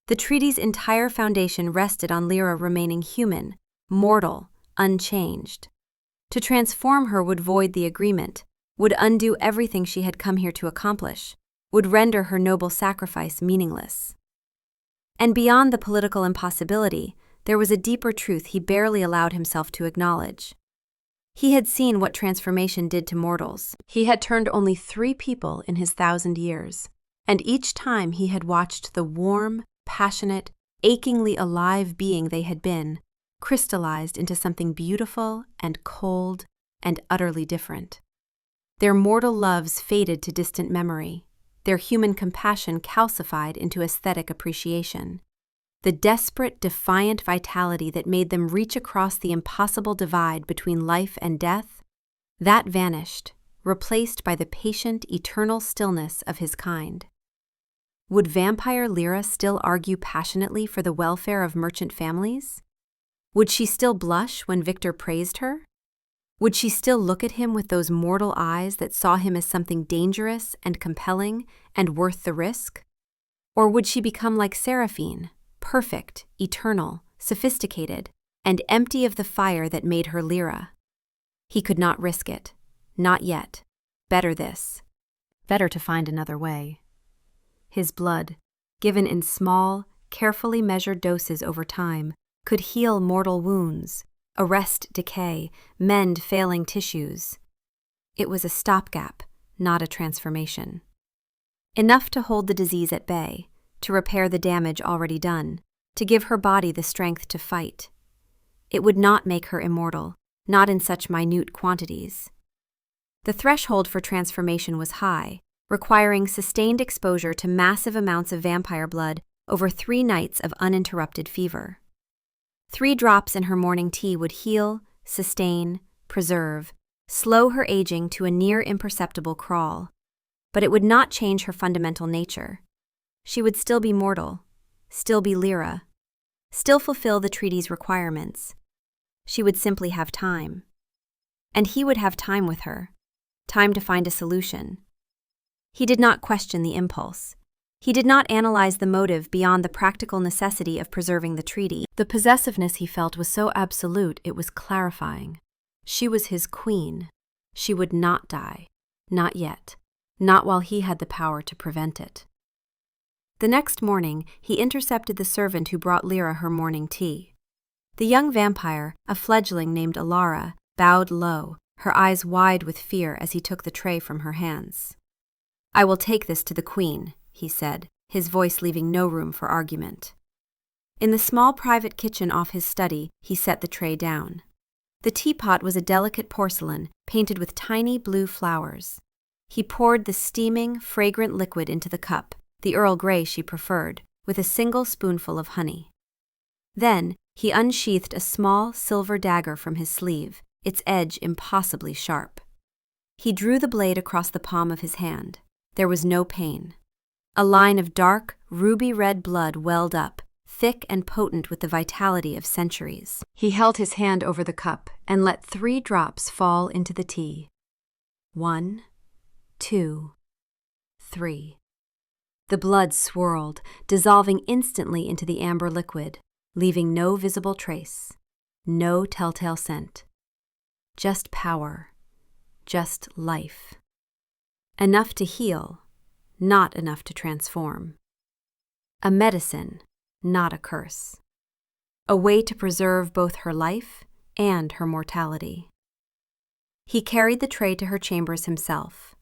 Speaker 1: The treaty's entire foundation rested on Lyra remaining human, mortal, unchanged. To transform her would void the agreement, would undo everything she had come here to accomplish, would render her noble sacrifice meaningless. And beyond the political impossibility, there was a deeper truth he barely allowed himself to acknowledge. He had seen what transformation did to mortals. He had turned only 3 people in his 1,000 years, and each time he had watched the warm, passionate, achingly alive being they had been, crystallized into something beautiful and cold and utterly different. Their mortal loves faded to distant memory, their human compassion calcified into aesthetic appreciation. The desperate, defiant vitality that made them reach across the impossible divide between life and death, that vanished, replaced by the patient, eternal stillness of his kind. Would vampire Lyra still argue passionately for the welfare of merchant families? Would she still blush when Victor praised her? Would she still look at him with those mortal eyes that saw him as something dangerous and compelling and worth the risk? Or would she become like Seraphine, perfect, eternal, sophisticated, and empty of the fire that made her Lyra? He could not risk it. Not yet. Better this. Better to find another way. His blood, given in small, carefully measured doses over time, could heal mortal wounds, arrest decay, mend failing tissues. It was a stopgap, not a transformation. Enough to hold the disease at bay, to repair the damage already done, to give her body the strength to fight. It would not make her immortal, not in such minute quantities. The threshold for transformation was high, requiring sustained exposure to massive amounts of vampire blood over 3 nights of uninterrupted fever. 3 drops in her morning tea would heal, sustain, preserve, slow her aging to a near imperceptible crawl. But it would not change her fundamental nature. She would still be mortal, still be Lyra, still fulfill the treaty's requirements. She would simply have time. And he would have time with her, time to find a solution. He did not question the impulse. He did not analyze the motive beyond the practical necessity of preserving the treaty. The possessiveness he felt was so absolute it was clarifying. She was his queen. She would not die. Not yet. Not while he had the power to prevent it. The next morning, he intercepted the servant who brought Lyra her morning tea. The young vampire, a fledgling named Alara, bowed low, her eyes wide with fear as he took the tray from her hands. "I will take this to the queen," he said, his voice leaving no room for argument. In the small private kitchen off his study, he set the tray down. The teapot was a delicate porcelain, painted with tiny blue flowers. He poured the steaming, fragrant liquid into the cup, the Earl Grey she preferred, with a single spoonful of honey. Then, he unsheathed a small silver dagger from his sleeve, its edge impossibly sharp. He drew the blade across the palm of his hand. There was no pain. A line of dark, ruby-red blood welled up, thick and potent with the vitality of centuries. He held his hand over the cup and let 3 drops fall into the tea. 1, 2, 3. The blood swirled, dissolving instantly into the amber liquid, leaving no visible trace, no telltale scent. Just power, just life. Enough to heal, not enough to transform. A medicine, not a curse. A way to preserve both her life and her mortality. He carried the tray to her chambers himself.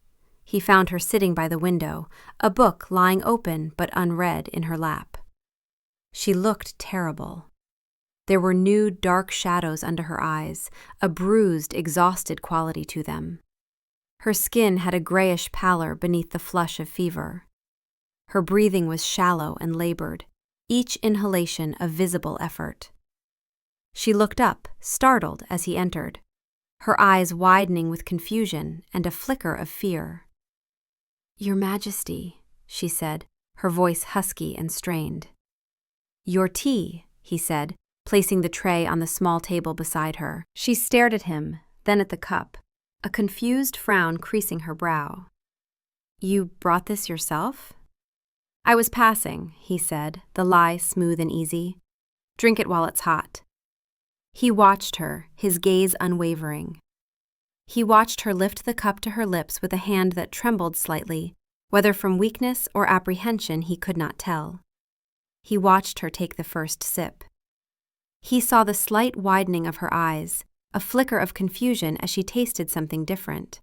Speaker 1: He found her sitting by the window, a book lying open but unread in her lap. She looked terrible. There were nude, dark shadows under her eyes, a bruised, exhausted quality to them. Her skin had a grayish pallor beneath the flush of fever. Her breathing was shallow and labored, each inhalation a visible effort. She looked up, startled, as he entered, her eyes widening with confusion and a flicker of fear. "Your Majesty," she said, her voice husky and strained. "Your tea," he said, placing the tray on the small table beside her. She stared at him, then at the cup, a confused frown creasing her brow. "You brought this yourself?" "I was passing," he said, the lie smooth and easy. "Drink it while it's hot." He watched her, his gaze unwavering. He watched her lift the cup to her lips with a hand that trembled slightly, whether from weakness or apprehension he could not tell. He watched her take the first sip. He saw the slight widening of her eyes, a flicker of confusion as she tasted something different.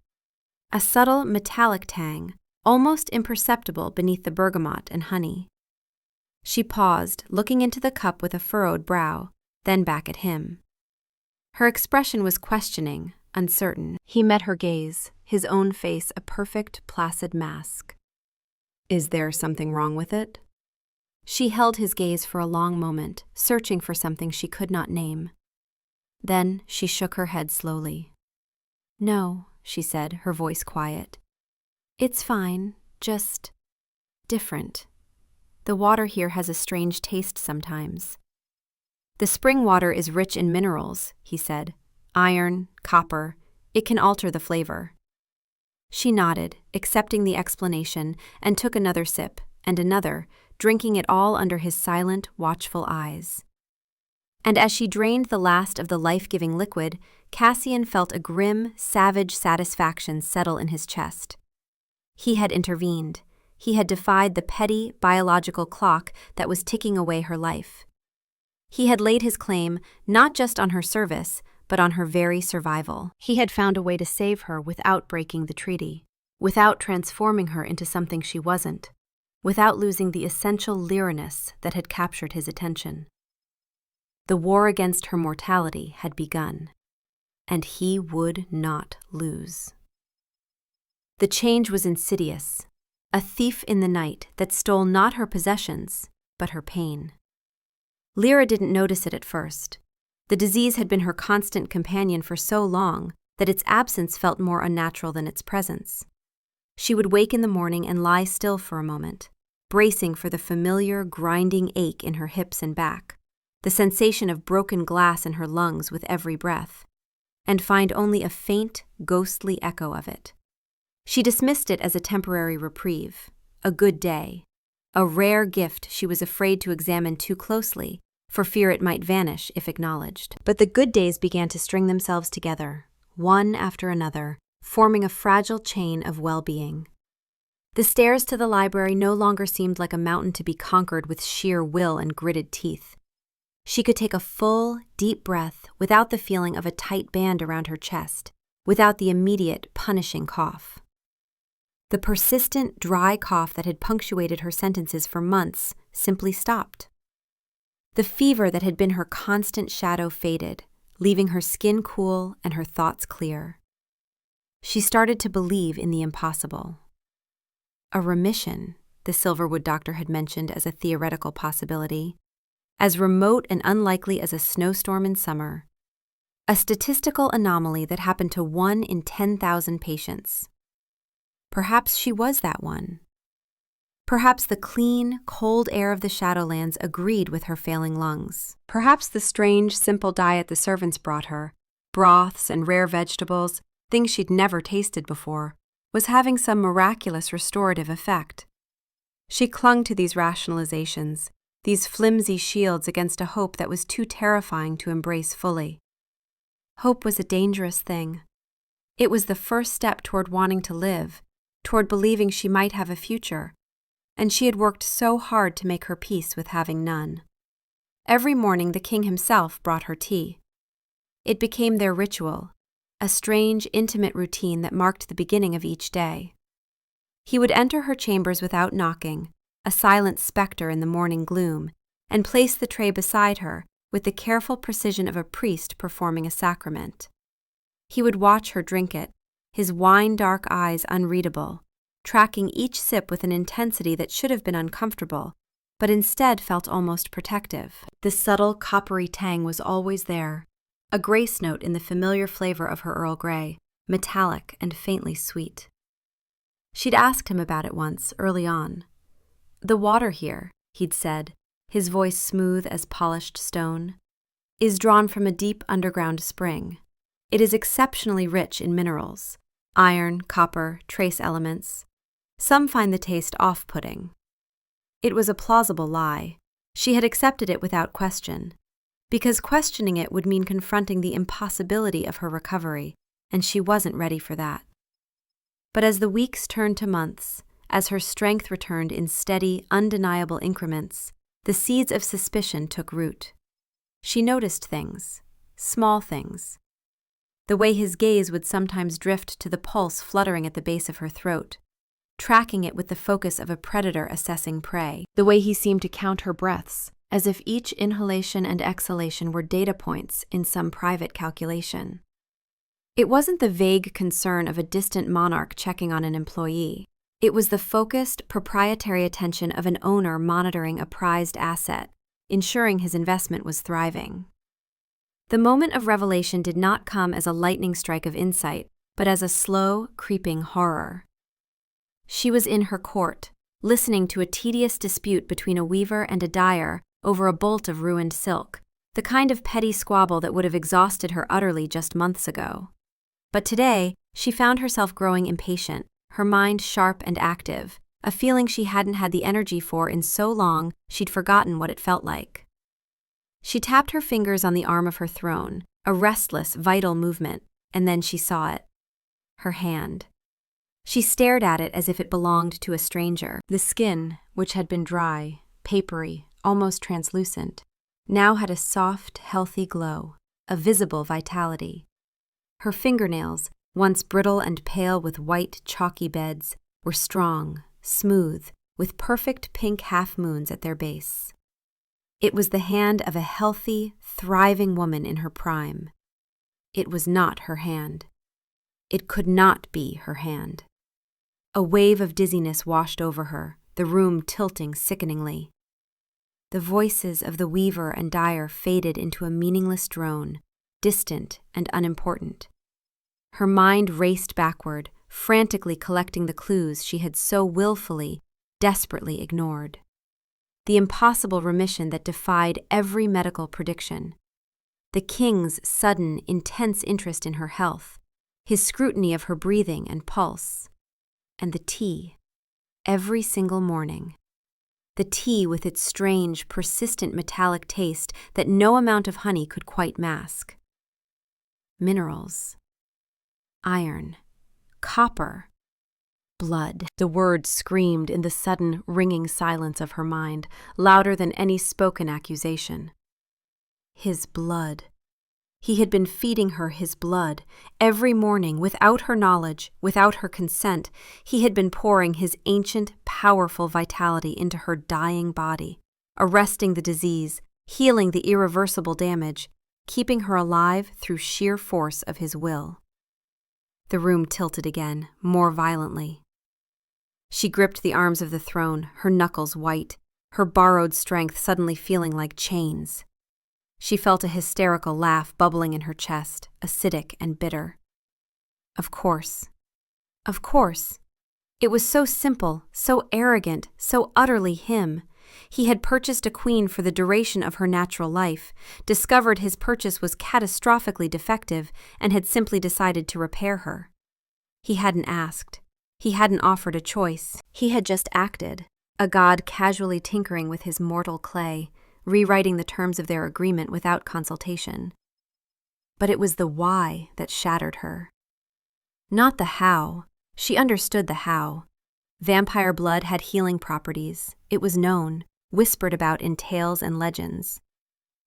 Speaker 1: A subtle metallic tang, almost imperceptible beneath the bergamot and honey. She paused, looking into the cup with a furrowed brow, then back at him. Her expression was questioning, uncertain. He met her gaze, his own face a perfect, placid mask. "Is there something wrong with it?" She held his gaze for a long moment, searching for something she could not name. Then she shook her head slowly. "No," she said, her voice quiet. "It's fine, just different. The water here has a strange taste sometimes." "The spring water is rich in minerals," he said. "Iron, copper. It can alter the flavor." She nodded, accepting the explanation, and took another sip, and another, drinking it all under his silent, watchful eyes. And as she drained the last of the life-giving liquid, Cassian felt a grim, savage satisfaction settle in his chest. He had intervened. He had defied the petty, biological clock that was ticking away her life. He had laid his claim not just on her service, but on her very survival. He had found a way to save her without breaking the treaty, without transforming her into something she wasn't, without losing the essential leeriness that had captured his attention. The war against her mortality had begun, and he would not lose. The change was insidious, a thief in the night that stole not her possessions, but her pain. Lyra didn't notice it at first. The disease had been her constant companion for so long that its absence felt more unnatural than its presence. She would wake in the morning and lie still for a moment, bracing for the familiar, grinding ache in her hips and back, the sensation of broken glass in her lungs with every breath, and find only a faint, ghostly echo of it. She dismissed it as a temporary reprieve, a good day, a rare gift she was afraid to examine too closely, for fear it might vanish if acknowledged. But the good days began to string themselves together, one after another, forming a fragile chain of well-being. The stairs to the library no longer seemed like a mountain to be conquered with sheer will and gritted teeth. She could take a full, deep breath without the feeling of a tight band around her chest, without the immediate, punishing cough. The persistent, dry cough that had punctuated her sentences for months simply stopped. The fever that had been her constant shadow faded, leaving her skin cool and her thoughts clear. She started to believe in the impossible. A remission, the Silverwood doctor had mentioned as a theoretical possibility, as remote and unlikely as a snowstorm in summer. A statistical anomaly that happened to 1 in 10,000 patients. Perhaps she was that one. Perhaps the clean, cold air of the Shadowlands agreed with her failing lungs. Perhaps the strange, simple diet the servants brought her, broths and rare vegetables, things she'd never tasted before, was having some miraculous restorative effect. She clung to these rationalizations, these flimsy shields against a hope that was too terrifying to embrace fully. Hope was a dangerous thing. It was the first step toward wanting to live, toward believing she might have a future, and she had worked so hard to make her peace with having none. Every morning the king himself brought her tea. It became their ritual, a strange, intimate routine that marked the beginning of each day. He would enter her chambers without knocking, a silent specter in the morning gloom, and place the tray beside her with the careful precision of a priest performing a sacrament. He would watch her drink it, his wine-dark eyes unreadable, tracking each sip with an intensity that should have been uncomfortable, but instead felt almost protective. The subtle coppery tang was always there, a grace note in the familiar flavor of her Earl Grey, metallic and faintly sweet. She'd asked him about it once, early on. "The water here," he'd said, his voice smooth as polished stone, "is drawn from a deep underground spring. It is exceptionally rich in minerals, iron, copper, trace elements. Some find the taste off-putting." It was a plausible lie. She had accepted it without question, because questioning it would mean confronting the impossibility of her recovery, and she wasn't ready for that. But as the weeks turned to months, as her strength returned in steady, undeniable increments, the seeds of suspicion took root. She noticed things, small things. The way his gaze would sometimes drift to the pulse fluttering at the base of her throat, tracking it with the focus of a predator assessing prey. The way he seemed to count her breaths, as if each inhalation and exhalation were data points in some private calculation. It wasn't the vague concern of a distant monarch checking on an employee. It was the focused, proprietary attention of an owner monitoring a prized asset, ensuring his investment was thriving. The moment of revelation did not come as a lightning strike of insight, but as a slow, creeping horror. She was in her court, listening to a tedious dispute between a weaver and a dyer over a bolt of ruined silk, the kind of petty squabble that would have exhausted her utterly just months ago. But today, she found herself growing impatient, her mind sharp and active, a feeling she hadn't had the energy for in so long she'd forgotten what it felt like. She tapped her fingers on the arm of her throne, a restless, vital movement, and then she saw it. Her hand. She stared at it as if it belonged to a stranger. The skin, which had been dry, papery, almost translucent, now had a soft, healthy glow, a visible vitality. Her fingernails, once brittle and pale with white, chalky beds, were strong, smooth, with perfect pink half-moons at their base. It was the hand of a healthy, thriving woman in her prime. It was not her hand. It could not be her hand. A wave of dizziness washed over her, the room tilting sickeningly. The voices of the weaver and dyer faded into a meaningless drone, distant and unimportant. Her mind raced backward, frantically collecting the clues she had so willfully, desperately ignored. The impossible remission that defied every medical prediction. The king's sudden, intense interest in her health, his scrutiny of her breathing and pulse. And the tea, every single morning. The tea with its strange, persistent metallic taste that no amount of honey could quite mask. Minerals. Iron. Copper. Blood. The words screamed in the sudden, ringing silence of her mind, louder than any spoken accusation. His blood. He had been feeding her his blood. Every morning, without her knowledge, without her consent, he had been pouring his ancient, powerful vitality into her dying body, arresting the disease, healing the irreversible damage, keeping her alive through sheer force of his will. The room tilted again, more violently. She gripped the arms of the throne, her knuckles white, her borrowed strength suddenly feeling like chains. She felt a hysterical laugh bubbling in her chest, acidic and bitter. Of course. Of course. It was so simple, so arrogant, so utterly him. He had purchased a queen for the duration of her natural life, discovered his purchase was catastrophically defective, and had simply decided to repair her. He hadn't asked. He hadn't offered a choice. He had just acted, a god casually tinkering with his mortal clay, rewriting the terms of their agreement without consultation. But it was the why that shattered her. Not the how. She understood the how. Vampire blood had healing properties. It was known, whispered about in tales and legends.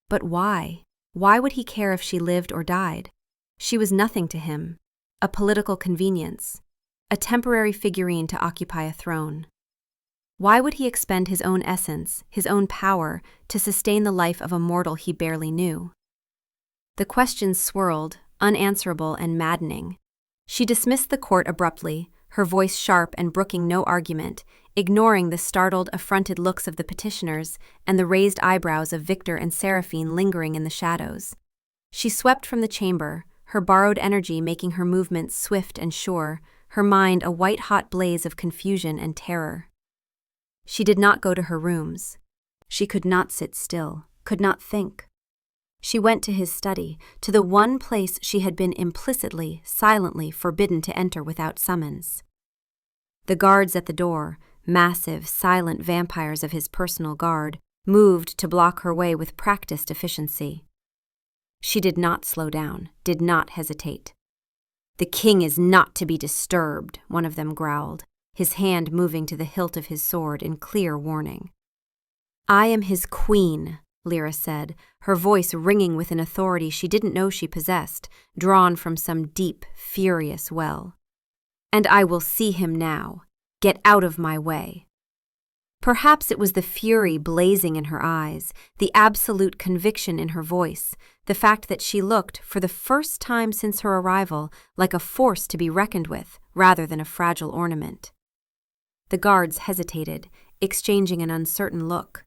Speaker 1: But why? Why would he care if she lived or died? She was nothing to him. A political convenience. A temporary figurine to occupy a throne. Why would he expend his own essence, his own power, to sustain the life of a mortal he barely knew? The questions swirled, unanswerable and maddening. She dismissed the court abruptly, her voice sharp and brooking no argument, ignoring the startled, affronted looks of the petitioners and the raised eyebrows of Victor and Seraphine lingering in the shadows. She swept from the chamber, her borrowed energy making her movements swift and sure, her mind a white-hot blaze of confusion and terror. She did not go to her rooms. She could not sit still, could not think. She went to his study, to the one place she had been implicitly, silently forbidden to enter without summons. The guards at the door, massive, silent vampires of his personal guard, moved to block her way with practiced efficiency. She did not slow down, did not hesitate. "The king is not to be disturbed," one of them growled, his hand moving to the hilt of his sword in clear warning. "I am his queen," Lyra said, her voice ringing with an authority she didn't know she possessed, drawn from some deep, furious well. "And I will see him now. Get out of my way." Perhaps it was the fury blazing in her eyes, the absolute conviction in her voice, the fact that she looked, for the first time since her arrival, like a force to be reckoned with, rather than a fragile ornament. The guards hesitated, exchanging an uncertain look,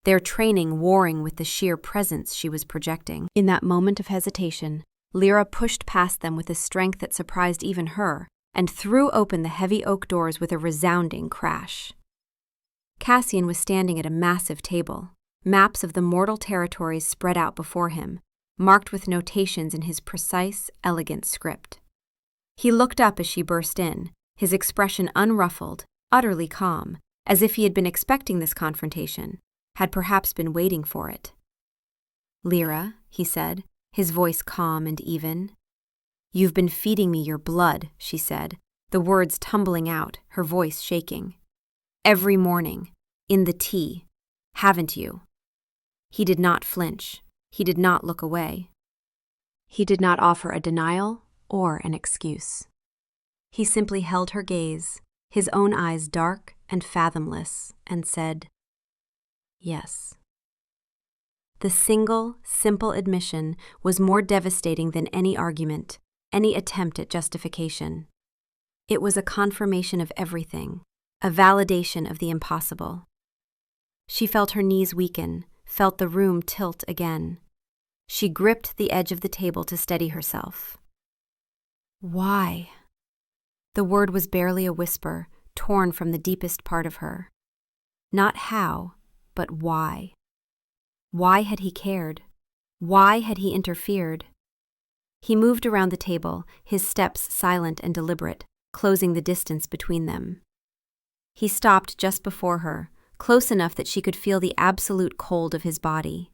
Speaker 1: their training warring with the sheer presence she was projecting. In that moment of hesitation, Lyra pushed past them with a strength that surprised even her, and threw open the heavy oak doors with a resounding crash. Cassian was standing at a massive table, maps of the mortal territories spread out before him, marked with notations in his precise, elegant script. He looked up as she burst in, his expression unruffled, utterly calm, as if he had been expecting this confrontation, had perhaps been waiting for it. "Lyra," he said, his voice calm and even. "You've been feeding me your blood," she said, the words tumbling out, her voice shaking. "Every morning, in the tea, haven't you?" He did not flinch. He did not look away. He did not offer a denial or an excuse. He simply held her gaze, his own eyes dark and fathomless, and said, "Yes." The single, simple admission was more devastating than any argument, any attempt at justification. It was a confirmation of everything, a validation of the impossible. She felt her knees weaken, felt the room tilt again. She gripped the edge of the table to steady herself. "Why?" The word was barely a whisper, torn from the deepest part of her. Not how, but why. Why had he cared? Why had he interfered? He moved around the table, his steps silent and deliberate, closing the distance between them. He stopped just before her, close enough that she could feel the absolute cold of his body.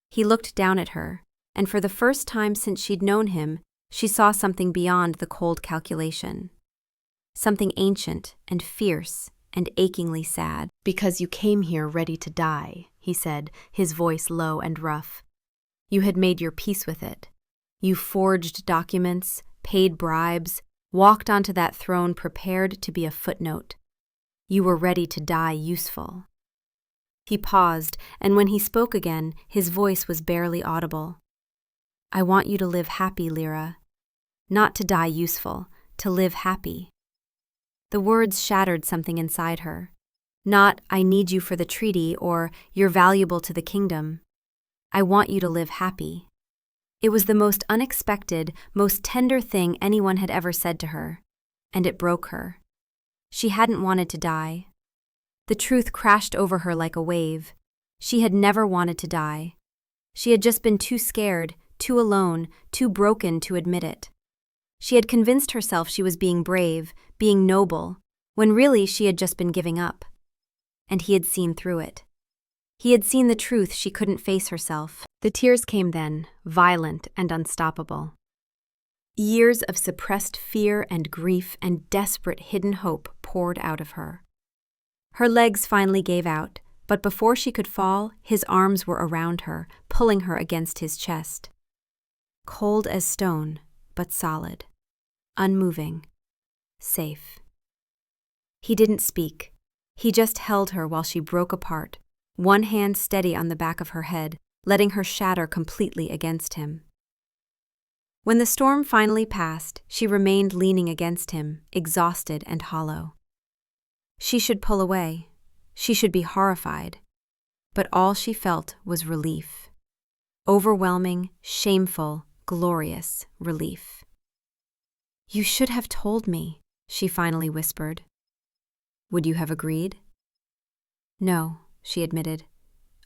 Speaker 1: He looked down at her, and for the first time since she'd known him, she saw something beyond the cold calculation. Something ancient and fierce and achingly sad. "Because you came here ready to die," he said, his voice low and rough. "You had made your peace with it. You forged documents, paid bribes, walked onto that throne prepared to be a footnote. You were ready to die useful." He paused, and when he spoke again, his voice was barely audible. "I want you to live happy, Lyra. Not to die useful, to live happy." The words shattered something inside her. Not, "I need you for the treaty," or "You're valuable to the kingdom." "I want you to live happy." It was the most unexpected, most tender thing anyone had ever said to her, and it broke her. She hadn't wanted to die. The truth crashed over her like a wave. She had never wanted to die. She had just been too scared, too alone, too broken to admit it. She had convinced herself she was being brave, being noble, when really she had just been giving up. And he had seen through it. He had seen the truth she couldn't face herself. The tears came then, violent and unstoppable. Years of suppressed fear and grief and desperate hidden hope poured out of her. Her legs finally gave out, but before she could fall, his arms were around her, pulling her against his chest. Cold as stone, but solid. Unmoving. Safe. He didn't speak. He just held her while she broke apart, one hand steady on the back of her head, letting her shatter completely against him. When the storm finally passed, she remained leaning against him, exhausted and hollow. She should pull away. She should be horrified. But all she felt was relief. Overwhelming, shameful, glorious relief. "You should have told me," she finally whispered. "Would you have agreed?" "No," she admitted.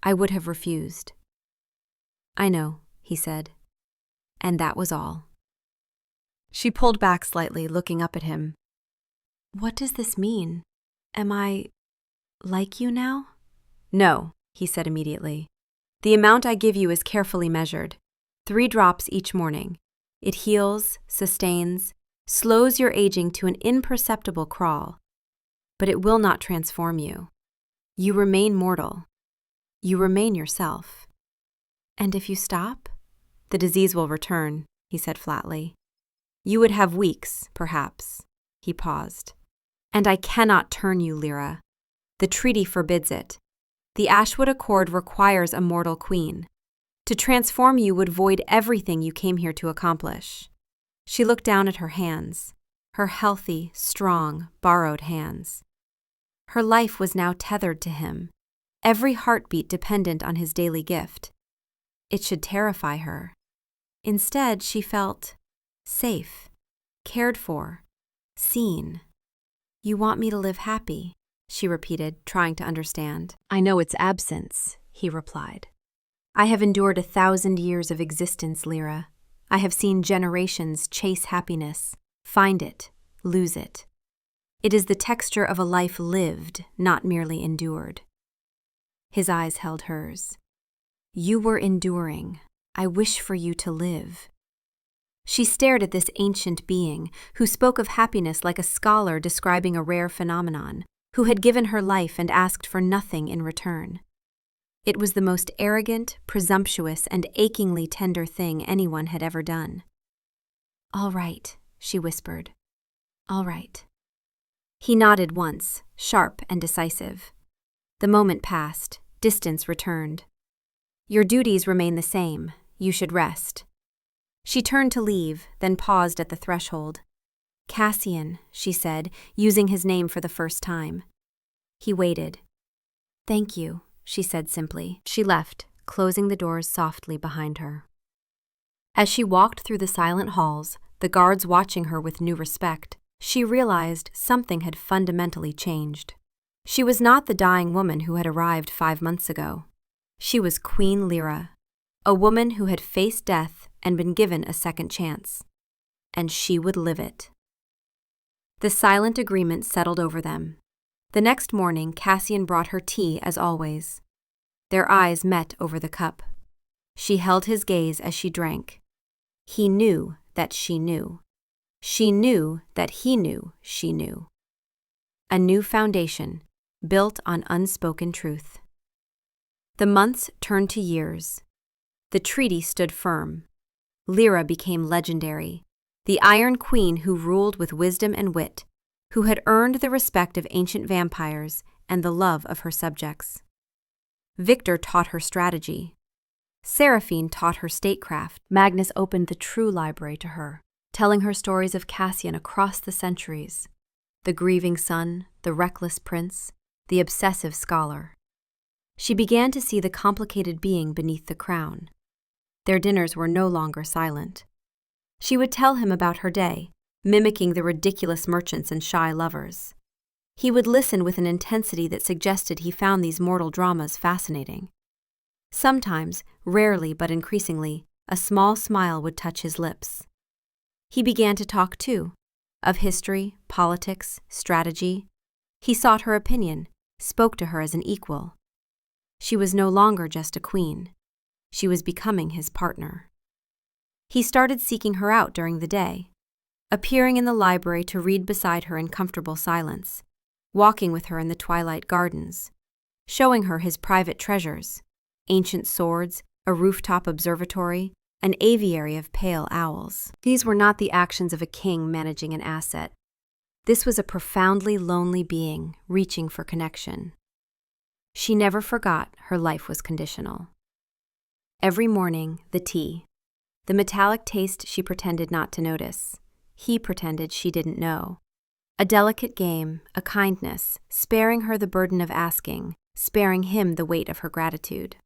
Speaker 1: "I would have refused." "I know," he said. And that was all. She pulled back slightly, looking up at him. "What does this mean? Am I like you now?" "No," he said immediately. "The amount I give you is carefully measured. 3 drops each morning. It heals, sustains, slows your aging to an imperceptible crawl. But it will not transform you. You remain mortal. You remain yourself. And if you stop, the disease will return," he said flatly. "You would have weeks, perhaps." He paused. "And I cannot turn you, Lyra. The treaty forbids it. The Ashwood Accord requires a mortal queen. To transform you would void everything you came here to accomplish. She looked down at her hands, her healthy, strong, borrowed hands. Her life was now tethered to him, every heartbeat dependent on his daily gift. It should terrify her. Instead, she felt safe, cared for, seen. "You want me to live happy," she repeated, trying to understand. "I know its absence," he replied. "I have endured 1,000 years of existence, Lyra. I have seen generations chase happiness, find it, lose it. It is the texture of a life lived, not merely endured." His eyes held hers. "You were enduring. I wish for you to live." She stared at this ancient being who spoke of happiness like a scholar describing a rare phenomenon, who had given her life and asked for nothing in return. It was the most arrogant, presumptuous, and achingly tender thing anyone had ever done. "All right," she whispered. "All right." He nodded once, sharp and decisive. The moment passed, distance returned. "Your duties remain the same. You should rest." She turned to leave, then paused at the threshold. "Cassian," she said, using his name for the first time. He waited. "Thank you," she said simply. She left, closing the doors softly behind her. As she walked through the silent halls, the guards watching her with new respect, she realized something had fundamentally changed. She was not the dying woman who had arrived 5 months ago. She was Queen Lyra, a woman who had faced death and been given a second chance. And she would live it. The silent agreement settled over them. The next morning, Cassian brought her tea as always. Their eyes met over the cup. She held his gaze as she drank. He knew that she knew. She knew that he knew she knew. A new foundation, built on unspoken truth. The months turned to years. The treaty stood firm. Lyra became legendary, the Iron Queen who ruled with wisdom and wit, who had earned the respect of ancient vampires and the love of her subjects. Victor taught her strategy. Seraphine taught her statecraft. Magnus opened the true library to her, telling her stories of Cassian across the centuries. The grieving son, the reckless prince, the obsessive scholar. She began to see the complicated being beneath the crown. Their dinners were no longer silent. She would tell him about her day, mimicking the ridiculous merchants and shy lovers. He would listen with an intensity that suggested he found these mortal dramas fascinating. Sometimes, rarely but increasingly, a small smile would touch his lips. He began to talk too, of history, politics, strategy. He sought her opinion, spoke to her as an equal. She was no longer just a queen. She was becoming his partner. He started seeking her out during the day, appearing in the library to read beside her in comfortable silence, walking with her in the twilight gardens, showing her his private treasures, ancient swords, a rooftop observatory, an aviary of pale owls. These were not the actions of a king managing an asset. This was a profoundly lonely being reaching for connection. She never forgot her life was conditional. Every morning, the tea. The metallic taste she pretended not to notice. He pretended she didn't know. A delicate game, a kindness, sparing her the burden of asking, sparing him the weight of her gratitude.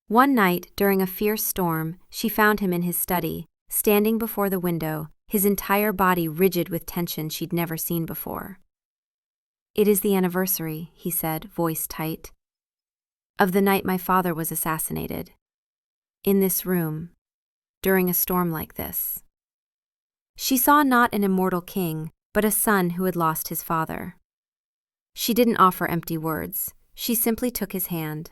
Speaker 1: One night, during a fierce storm, she found him in his study, standing before the window, his entire body rigid with tension she'd never seen before. "It is the anniversary," he said, voice tight, "of the night my father was assassinated. In this room, during a storm like this." She saw not an immortal king, but a son who had lost his father. She didn't offer empty words. She simply took his hand.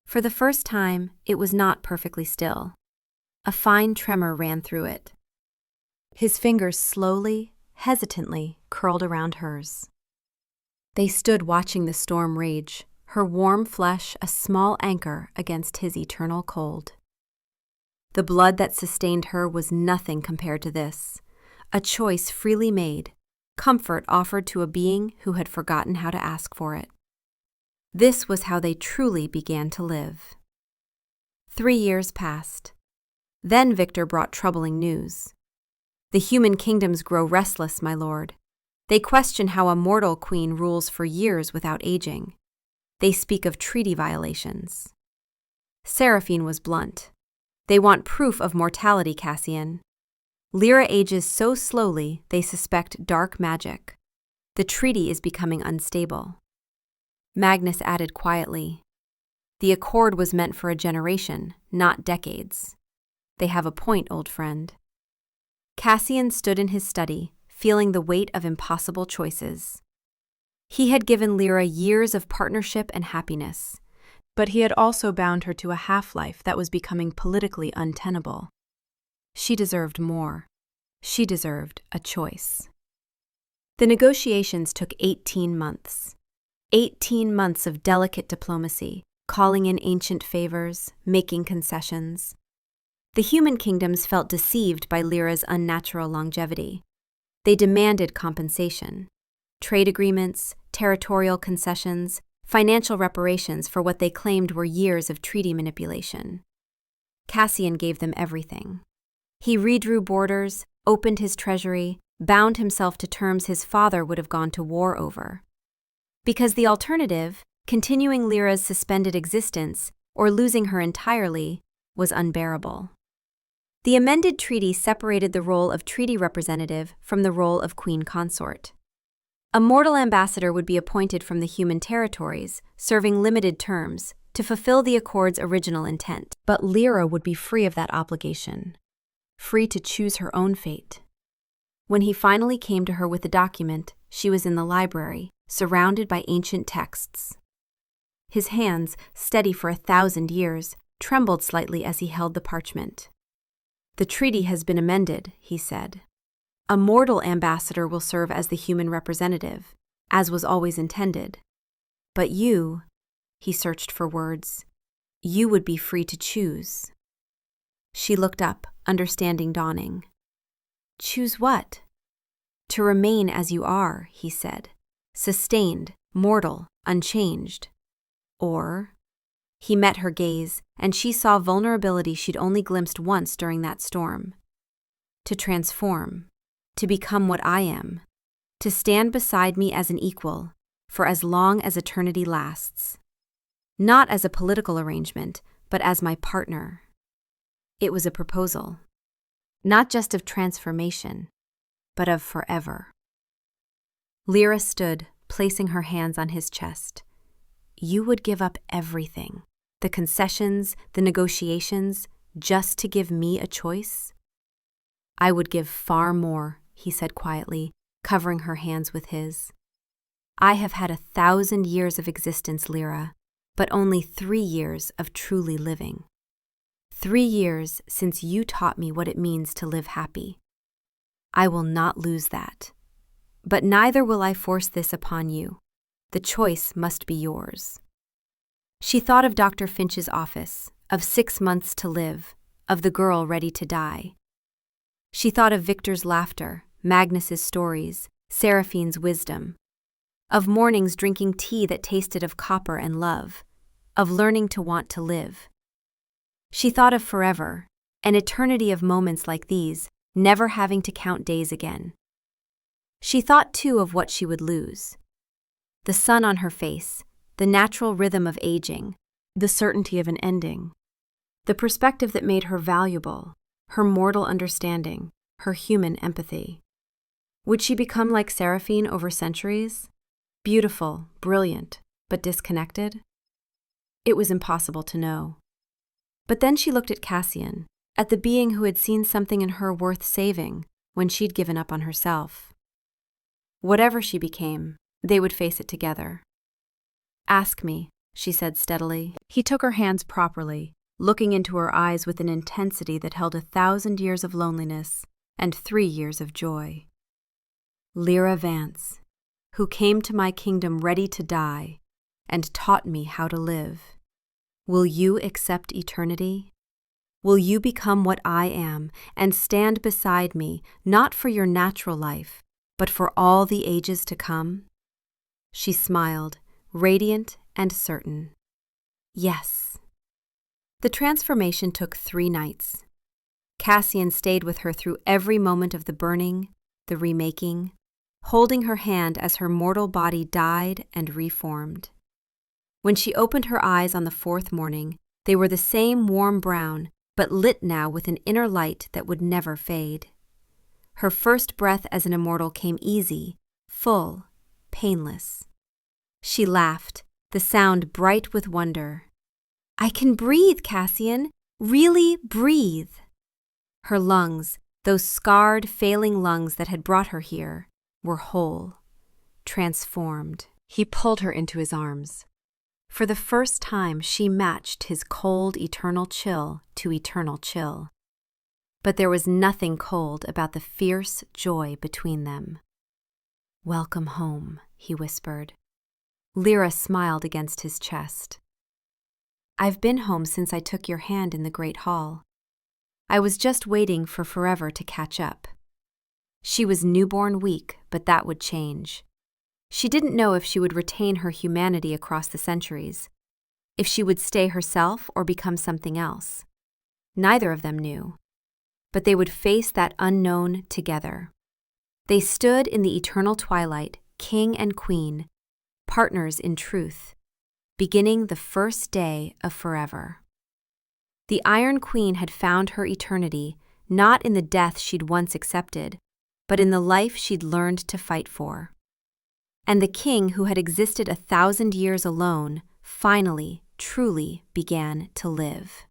Speaker 1: For the first time, it was not perfectly still. A fine tremor ran through it. His fingers slowly, hesitantly, curled around hers. They stood watching the storm rage, her warm flesh a small anchor against his eternal cold. The blood that sustained her was nothing compared to this, a choice freely made, comfort offered to a being who had forgotten how to ask for it. This was how they truly began to live. 3 years passed. Then Victor brought troubling news. The human kingdoms grow restless, my lord. They question how a mortal queen rules for years without aging. They speak of treaty violations. Seraphine was blunt. They want proof of mortality, Cassian. Lyra ages so slowly they suspect dark magic. The treaty is becoming unstable. Magnus added quietly, "The accord was meant for a generation, not decades." "They have a point, old friend." Cassian stood in his study, feeling the weight of impossible choices. He had given Lyra years of partnership and happiness, but he had also bound her to a half-life that was becoming politically untenable. She deserved more. She deserved a choice. The negotiations took 18 months. 18 months of delicate diplomacy, calling in ancient favors, making concessions. The human kingdoms felt deceived by Lyra's unnatural longevity. They demanded compensation, trade agreements, territorial concessions, financial reparations for what they claimed were years of treaty manipulation. Cassian gave them everything. He redrew borders, opened his treasury, bound himself to terms his father would have gone to war over. Because the alternative, continuing Lyra's suspended existence or losing her entirely, was unbearable. The amended treaty separated the role of treaty representative from the role of queen consort. A mortal ambassador would be appointed from the human territories, serving limited terms, to fulfill the accord's original intent. But Lyra would be free of that obligation, free to choose her own fate. When he finally came to her with the document, she was in the library, surrounded by ancient texts. His hands, steady for 1,000 years, trembled slightly as he held the parchment. "The treaty has been amended," he said. "A mortal ambassador will serve as the human representative, as was always intended. But you," he searched for words, "you would be free to choose." She looked up, understanding dawning. "Choose what?" "To remain as you are," he said, "sustained, mortal, unchanged. Or," he met her gaze, and she saw vulnerability she'd only glimpsed once during that storm. "To transform, to become what I am, to stand beside me as an equal, for as long as eternity lasts. Not as a political arrangement, but as my partner." It was a proposal, not just of transformation, but of forever. Lyra stood, placing her hands on his chest. "You would give up everything, the concessions, the negotiations, just to give me a choice?" "I would give far more," he said quietly, covering her hands with his. "I have had 1,000 years of existence, Lyra, but only 3 years of truly living. 3 years since you taught me what it means to live happy. I will not lose that. But neither will I force this upon you. The choice must be yours." She thought of Dr. Finch's office, of 6 months to live, of the girl ready to die. She thought of Victor's laughter, Magnus's stories, Seraphine's wisdom, of mornings drinking tea that tasted of copper and love, of learning to want to live. She thought of forever, an eternity of moments like these, never having to count days again. She thought too of what she would lose. The sun on her face, the natural rhythm of aging, the certainty of an ending, the perspective that made her valuable, her mortal understanding, her human empathy. Would she become like Seraphine over centuries? Beautiful, brilliant, but disconnected? It was impossible to know. But then she looked at Cassian, at the being who had seen something in her worth saving when she'd given up on herself. Whatever she became, they would face it together. "Ask me," she said steadily. He took her hands properly, looking into her eyes with an intensity that held 1,000 years of loneliness and 3 years of joy. "Lyra Vance, who came to my kingdom ready to die and taught me how to live. Will you accept eternity? Will you become what I am and stand beside me, not for your natural life, but for all the ages to come? She smiled, radiant and certain. Yes. The transformation took 3 nights. Cassian stayed with her through every moment of the burning, the remaking, holding her hand as her mortal body died and reformed. When she opened her eyes on the 4th morning, they were the same warm brown, but lit now with an inner light that would never fade. Her first breath as an immortal came easy, full, painless. She laughed, the sound bright with wonder. "I can breathe, Cassian, really breathe." Her lungs, those scarred, failing lungs that had brought her here, were whole, transformed. He pulled her into his arms. For the first time, she matched his cold, eternal chill to eternal chill. But there was nothing cold about the fierce joy between them. "Welcome home," he whispered. Lyra smiled against his chest. "I've been home since I took your hand in the great hall. I was just waiting for forever to catch up." She was newborn weak, but that would change. She didn't know if she would retain her humanity across the centuries, if she would stay herself or become something else. Neither of them knew. But they would face that unknown together. They stood in the eternal twilight, king and queen, partners in truth, beginning the first day of forever. The Iron Queen had found her eternity not in the death she'd once accepted, but in the life she'd learned to fight for. And the king who had existed 1,000 years alone finally, truly began to live.